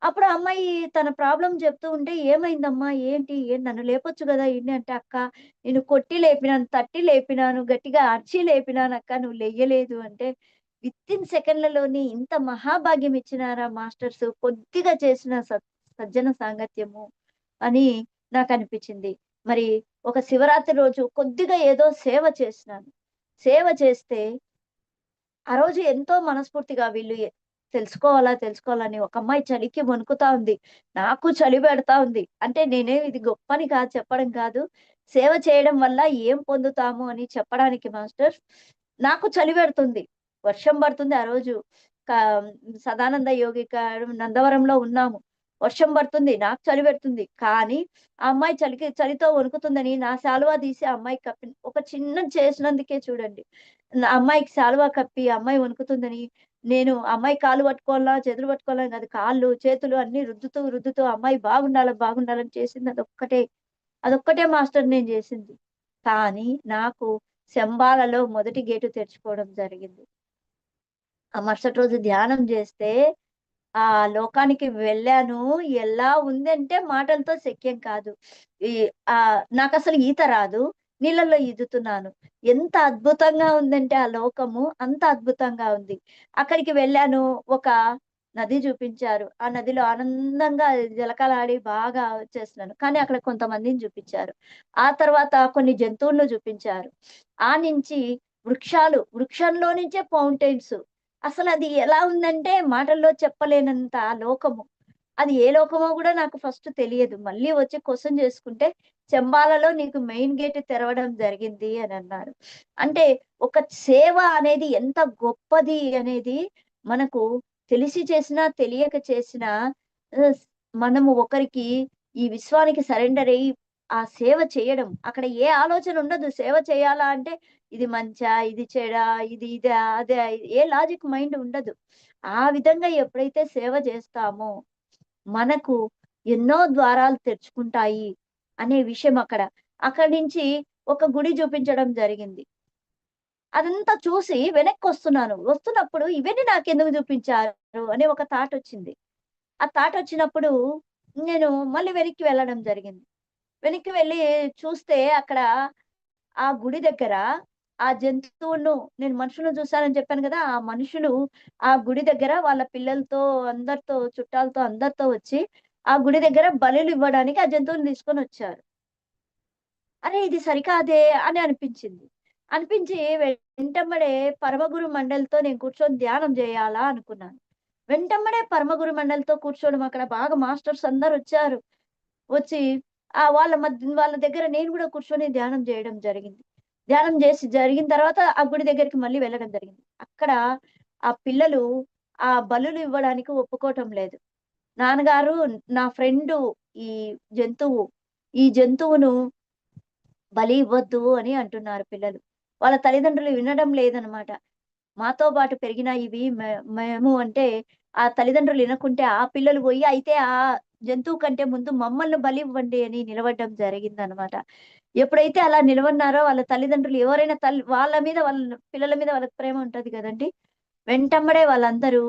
అప్పుడు ఆ అమ్మాయి తన ప్రాబ్లమ్ చెప్తూ ఉంటే, "ఏమైందమ్మా? ఏంటి? నన్ను లేపొచ్చు గదా ఈడనే" అంటే, "అక్క నేను కొట్టి లేపినాను, తట్టి లేపినాను, గట్టిగా అరిచి లేపినానక్క, నువ్వు లెయ్యలేదు" అంటే, వితిన్ సెకండ్‌లలోనే ఇంత మహాభాగ్యం ఇచ్చినారా మాస్టర్స్ కొద్దిగా చేసిన సజ్జన సాంగత్యము అని నాకనిపిచ్చింది. మరి ఒక శివరాత్రి రోజు కొద్దిగా ఏదో సేవ చేసినాను. సేవ చేస్తే ఆ రోజు ఎంతో మనస్ఫూర్తిగా వీళ్ళు తెలుసుకోవాలా, తెలుసుకోవాలని ఒక అమ్మాయి చలికి వణుకుతా ఉంది. నాకు చలి పెడతా ఉంది. అంటే నేనేమి ఇది గొప్పని కాదు, చెప్పడం కాదు. సేవ చేయడం వల్ల ఏం పొందుతాము అని చెప్పడానికి మాస్టర్స్. నాకు చలి పెడుతుంది. వర్షం పడుతుంది ఆ రోజు. కా సదానంద యోగి గారు నందవరంలో ఉన్నాము. వర్షం పడుతుంది, నాకు చలి పెడుతుంది. కానీ ఆ అమ్మాయి చలితో వణుకుతుందని నా శాలువా తీసి ఆ అమ్మాయికి కప్పి ఒక చిన్నది చేసినందుకే చూడండి. నా అమ్మాయికి శాలువా కప్పి ఆ అమ్మాయి వణుకుతుందని నేను అమ్మాయి కాళ్ళు పట్టుకోవాలా, చేతులు పట్టుకోవాలా కాదు, కాళ్ళు, చేతులు అన్నీ రుద్దుతూ అమ్మాయి బాగుండాలని చేసింది అదొక్కటే మాస్టర్ నేను చేసింది. కానీ నాకు శంబాలలో మొదటి గేటు తెరుచుకోవడం జరిగింది. ఆ మరుసటి రోజు ధ్యానం చేస్తే ఆ లోకానికి వెళ్ళాను. ఎలా ఉందంటే మాటలతో శక్యం కాదు. ఈ నాకసలు ఈత రాదు. నీళ్ళల్లో ఈదుతున్నాను. ఎంత అద్భుతంగా ఉందంటే ఆ లోకము అంత అద్భుతంగా ఉంది. అక్కడికి వెళ్ళాను. ఒక నది చూపించారు. ఆ నదిలో ఆనందంగా జలకాలాడి బాగా వచ్చేస్తున్నాను. కానీ అక్కడ కొంతమందిని చూపించారు. ఆ తర్వాత కొన్ని జంతువులను చూపించారు. ఆ నుంచి వృక్షంలో నుంచే ఫౌంటైన్స్. అసలది ఎలా ఉందంటే మాటల్లో చెప్పలేనంత లోకము. అది ఏ లోకమో గూడా నాకు ఫస్ట్ తెలియదు. మళ్ళీ వచ్చి క్వెషన్ చేసుకుంటే, "చెంబాలలో నీకు మెయిన్ గేట్ తెరవడం జరిగింది" అనన్నారు. అంటే ఒక సేవ అనేది ఎంత గొప్పది అనేది మనకు తెలిసి చేసినా, తెలియక చేసినా ఆహ్, మనము ఒకరికి ఈ విశ్వానికి సరెండర్ అయ్యి ఆ సేవ చేయడం. అక్కడ ఏ ఆలోచన ఉండదు. సేవ చేయాలా అంటే ఇది మంచా? ఇది చెడా? ఇది ఇదా? అదా? ఏ లాజిక్ మైండ్ ఉండదు. ఆ విధంగా ఎప్పుడైతే సేవ చేస్తామో, మనకు ఎన్నో ద్వారాలు తెరుచుకుంటాయి అనే విషయం అక్కడ. అక్కడి నుంచి ఒక గుడి చూపించడం జరిగింది. అదంతా చూసి వెనక్కొస్తున్నాను. వస్తున్నప్పుడు ఇవన్నీ నాకెందుకు చూపించారు అనే ఒక థాటొచ్చింది. ఆ థాటొచ్చినప్పుడు నేను మళ్ళీ వెనక్కి వెళ్ళడం జరిగింది. వెనక్కి వెళ్లి చూస్తే అక్కడ ఆ గుడి దగ్గర ఆ జంతువులను నేను మనుషులను చూసానని చెప్పాను గదా! ఆ మనుషులు ఆ గుడి దగ్గర వాళ్ళ పిల్లలతో, అందరితో, చుట్టాలతో అందరితో వచ్చి ఆ గుడి దగ్గర బలులివ్వడానికి ఆ జంతువుని తీసుకొనొచ్చారు. అరే! ఇది సరికాదే అని అనిపించింది. అనిపించి వెంటమ్మడే పరమగురు మండలితో నేను కూర్చొని ధ్యానం జేయాలా అనుకున్నాను. వెంటమ్మడే పరమగురు మండలితో కూర్చోవడం అక్కడ బాగా మాస్టర్స్ అందరొచ్చారు. వచ్చి వాళ్ళ దగ్గర నేను గూడా కూర్చొని ధ్యానం జేయడం జరిగింది. ధ్యానం జేసి జరిగిన తర్వాత ఆ గుడి దగ్గరికి మళ్ళీ వెళ్ళడం జరిగింది. అక్కడ ఆ పిల్లలు ఆ బలులు ఇవ్వడానికి ఒప్పుకోవటం లేదు. నాన్నగారు నా ఫ్రెండు ఈ జంతువు, ఈ జంతువును బలి ఇవ్వొద్దు అని అంటున్నారు పిల్లలు. వాళ్ళ తల్లిదండ్రులు వినడం లేదనమాట. మాతో పాటు పెరిగిన ఇవి మేము అంటే ఆ తల్లిదండ్రులు ఇనకుంటే ఆ పిల్లలు పోయి అయితే ఆ జంతువు కంటే ముందు మమ్మల్ని బలివ్వండి అని నిలబడడం జరిగిందనమాట. ఎప్పుడైతే అలా నిలబడినారో వాళ్ళ తల్లిదండ్రులు ఎవరైనా వాళ్ళ మీద వాళ్ళ పిల్లల మీద వాళ్ళకి ప్రేమ ఉంటది గదండీ! వెంటమ్మడే వాళ్ళందరూ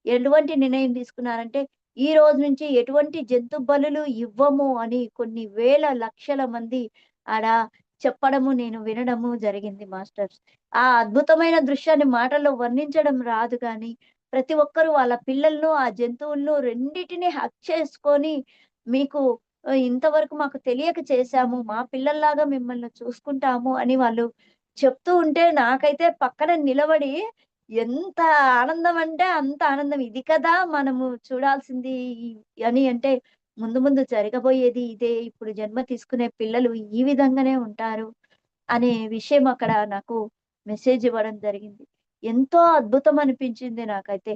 ఎటువంటి నిర్ణయం తీసుకున్నారంటే, ఈ రోజు నుంచి ఎటువంటి జంతు బలులు ఇవ్వము అని కొన్ని వేల లక్షల మంది ఆడ చెప్పడము, నేను వినడము జరిగింది మాస్టర్స్. ఆ అద్భుతమైన దృశ్యాన్ని మాటల్లో వర్ణించడం రాదు గానీ, ప్రతి ఒక్కరు వాళ్ళ పిల్లలను, ఆ జంతువులను రెండిటిని హగ్ చేసుకొని, మీకు ఇంతవరకు మాకు తెలియక చేశాము. మా పిల్లల్లాగా మిమ్మల్ని చూసుకుంటాము అని వాళ్ళు చెప్తూ ఉంటే నాకైతే పక్కన నిలబడి ఎంత ఆనందం అంటే అంత ఆనందం. ఇది కదా మనము చూడాల్సింది అని అంటే ముందు ముందు జరగబోయేది ఇదే. ఇప్పుడు జన్మ తీసుకునే పిల్లలు ఈ విధంగానే ఉంటారు అనే విషయం అక్కడ నాకు మెసేజ్ ఇవ్వడం జరిగింది. ఎంతో అద్భుతం అనిపించింది నాకైతే.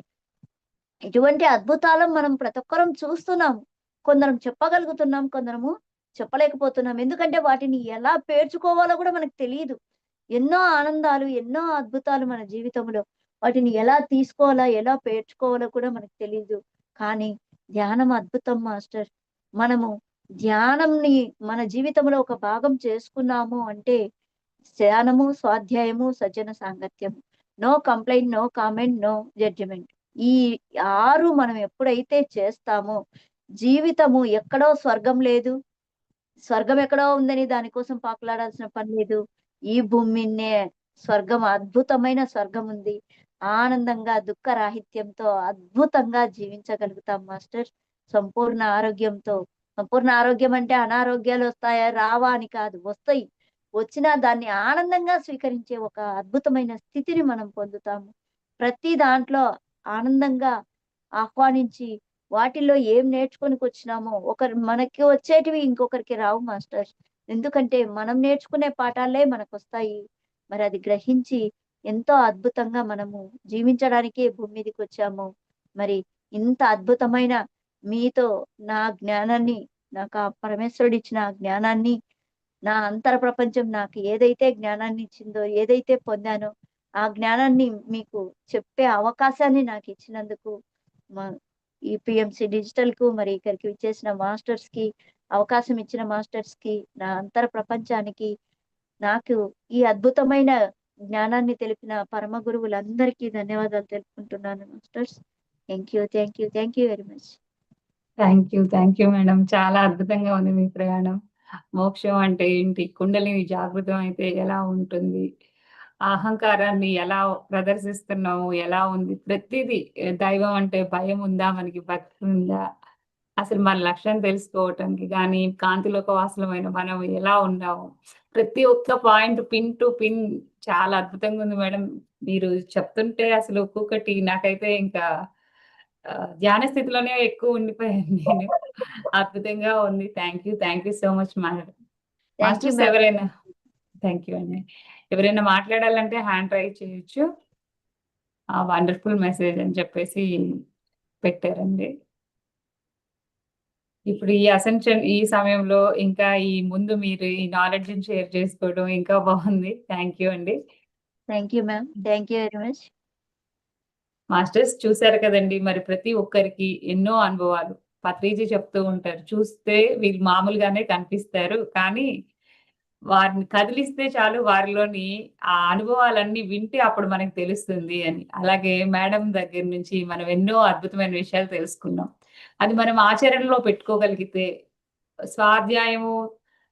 ఇటువంటి అద్భుతాలను మనం ప్రతి ఒక్కరం చూస్తున్నాము. కొందరం చెప్పగలుగుతున్నాం, కొందరము చెప్పలేకపోతున్నాం. ఎందుకంటే వాటిని ఎలా పేర్చుకోవాలో కూడా మనకు తెలీదు. ఎన్నో ఆనందాలు, ఎన్నో అద్భుతాలు మన జీవితంలో. వాటిని ఎలా తీసుకోవాలా, ఎలా పేర్చుకోవాలో కూడా మనకు తెలీదు. కానీ ధ్యానం అద్భుతం మాస్టర్. మనము ధ్యానంని మన జీవితంలో ఒక భాగం చేసుకున్నాము అంటే ధ్యానము, స్వాధ్యాయము, సజ్జన సాంగత్యము. No complaint, no comment, no judgement. ఈ 6 మనం ఎప్పుడైతే చేస్తామో జీవితము ఎక్కడో స్వర్గం లేదు. స్వర్గం ఎక్కడో ఉందని దాని కోసం పాకులాడాల్సిన పని లేదు. ఈ భూమి మీదనే స్వర్గం, అద్భుతమైన స్వర్గం ఉంది. ఆనందంగా, దుఃఖరాహిత్యంతో అద్భుతంగా జీవించగలుగుతాం మాస్టర్. సంపూర్ణ ఆరోగ్యంతో. సంపూర్ణ ఆరోగ్యం అంటే అనారోగ్యాలొస్తాయా? రావా? అని కాదు. వస్తాయి. వచ్చినా దాన్ని ఆనందంగా స్వీకరించే ఒక అద్భుతమైన స్థితిని మనం పొందుతాము. ప్రతి దాంట్లో ఆనందంగా ఆహ్వానించి వాటిల్లో ఏం నేర్చుకొనికొచ్చినామో మనకి వచ్చేటివి ఇంకొకరికి రావు మాస్టర్స్. ఎందుకంటే మనం నేర్చుకునే పాఠాలే మనకొస్తాయి. మరి అది గ్రహించి ఎంతో అద్భుతంగా మనము జీవించడానికే భూమి మీదకొచ్చాము. మరి ఇంత అద్భుతమైన మీతో నా జ్ఞానాన్ని, నాకు ఆ పరమేశ్వరుడు ఇచ్చిన ఆ జ్ఞానాన్ని, నా అంతర ప్రపంచం నాకు ఏదైతే జ్ఞానాన్ని ఇచ్చిందో, ఏదైతే పొందానో, ఆ జ్ఞానాన్ని మీకు చెప్పే అవకాశాన్ని నాకు ఇచ్చినందుకు మా ఈ పిఎంసి డిజిటల్‌కు, మరి ఇక్కడికి విచ్చేసిన మాస్టర్స్‌కి, అవకాశం ఇచ్చిన మాస్టర్స్‌కి, నా అంతర ప్రపంచానికి, నాకు ఈ అద్భుతమైన జ్ఞానాన్ని తెలిపిన పరమ గురువులందరికీ ధన్యవాదాలు తెలుపుకుంటున్నాను masters. Thank you. Thank you. Thank you very much. Thank you madam. చాలా అద్భుతంగా ఉంది మీ ప్రయాణం. మోక్షం అంటే ఏంటి? కుండలిని జాగృతం అయితే ఎలా ఉంటుంది? ఆ అహంకారాన్ని ఎలా ప్రదర్శిస్తున్నాము? ఎలా ఉంది? ప్రతీదీ దైవం అంటే భయం ఉందా? మనకి భక్తి ఉందా? అసలు మన లక్ష్యం తెలుసుకోవటానికి గానీ, కాంతిలోక వాసులమైన మనం ఎలా ఉన్నాము? ప్రతి ఒక్క పాయింట్ పిన్ టు పిన్ చాలా అద్భుతంగా ఉంది మేడం. మీరు చెప్తుంటే అసలు ఒక్కొక్కటి నాకైతే ఇంకా ధ్యాన స్థితిలోనే ఎక్కువ ఉండిపోయాను నేను. అద్భుతంగా ఉంది. Thank you so much madam. Thank you masters ma'am. ఎవరైనా థ్యాంక్ యూ అండి. ఎవరైనా మాట్లాడాలంటే హ్యాండ్ రైజ్ చేయొచ్చు. వండర్‌ఫుల్ మెసేజ్ అని చెప్పేసి పెట్టారండి. ఇప్పుడు ఈ అసెన్షన్ ఈ సమయంలో ఇంకా ఈ ముందు మీరు ఈ నాలెడ్జ్‌ని షేర్ చేసుకోవడం ఇంకా బాగుంది. థ్యాంక్ యూ అండి. Thank you ma'am. Thank you very much. Masters చూసారు కదండీ! మరి ప్రతి ఒక్కరికి ఎన్నో అనుభవాలు. పత్రిజీ చెప్తూ ఉంటారు. చూస్తే వీళ్ళు మామూలుగానే కనిపిస్తారు. కానీ వారిని కదిలిస్తే చాలు వారిలోని ఆ అనుభవాలన్నీ వింటే అప్పుడు మనకు తెలుస్తుంది అని. అలాగే మేడం దగ్గర నుంచి మనం ఎన్నో అద్భుతమైన విషయాలు తెలుసుకున్నాం. అది మనం ఆచరణలో పెట్టుకోగలిగితే స్వాధ్యాయము,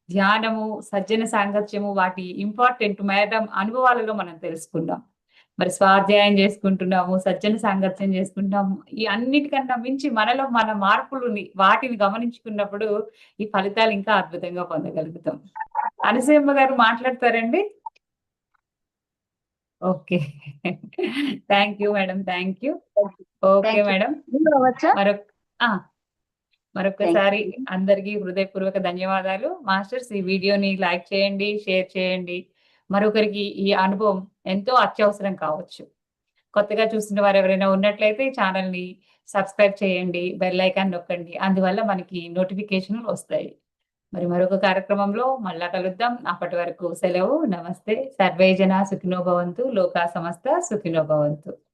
ధ్యానము, సజ్జన సాంగత్యము వాటి ఇంపార్టెంట్ మేడం అనుభవాలలో మనం తెలుసుకున్నాం. మరి స్వాధ్యాయం చేసుకుంటున్నాము, సజ్జన సాంగత్యం చేసుకుంటున్నాము. ఈ అన్నిటికన్నా మించి మనలో మన మార్పులని వాటిని గమనించుకున్నప్పుడు ఈ ఫలితాలు ఇంకా అద్భుతంగా పొందగలుగుతాం. అనసూయమ్మ గారు మాట్లాడతారండి? Okay. Thank you madam. Thank you. Okay thank you. Madam. మీరు అవ్వచ్చా? మరొక్ ఆ! థ్యాంక్ మరొక్కసారి యూ. అందరికీ హృదయపూర్వక ధన్యవాదాలు. మాస్టర్స్ ఈ వీడియోని లైక్ చేయండి, షేర్ చేయండి. మరొకరికి ఈ అనుభవం ఎంతో అత్యవసరం కావచ్చు. కొత్తగా చూస్తున్న వారు ఎవరైనా ఉన్నట్లయితే ఈ ఛానెల్‌ని సబ్స్క్రైబ్ చేయండి. బెల్ ఐకాన్ నొక్కండి. అందువల్ల మనకి నోటిఫికేషన్‌లు వస్తాయి. మరి మరొక కార్యక్రమంలో మళ్ళా కలుద్దాం. అప్పటి వరకు సెలవు. నమస్తే. సర్వే జన సుఖినో భవంతు. లోకా సమస్త సుఖినో భవంతు.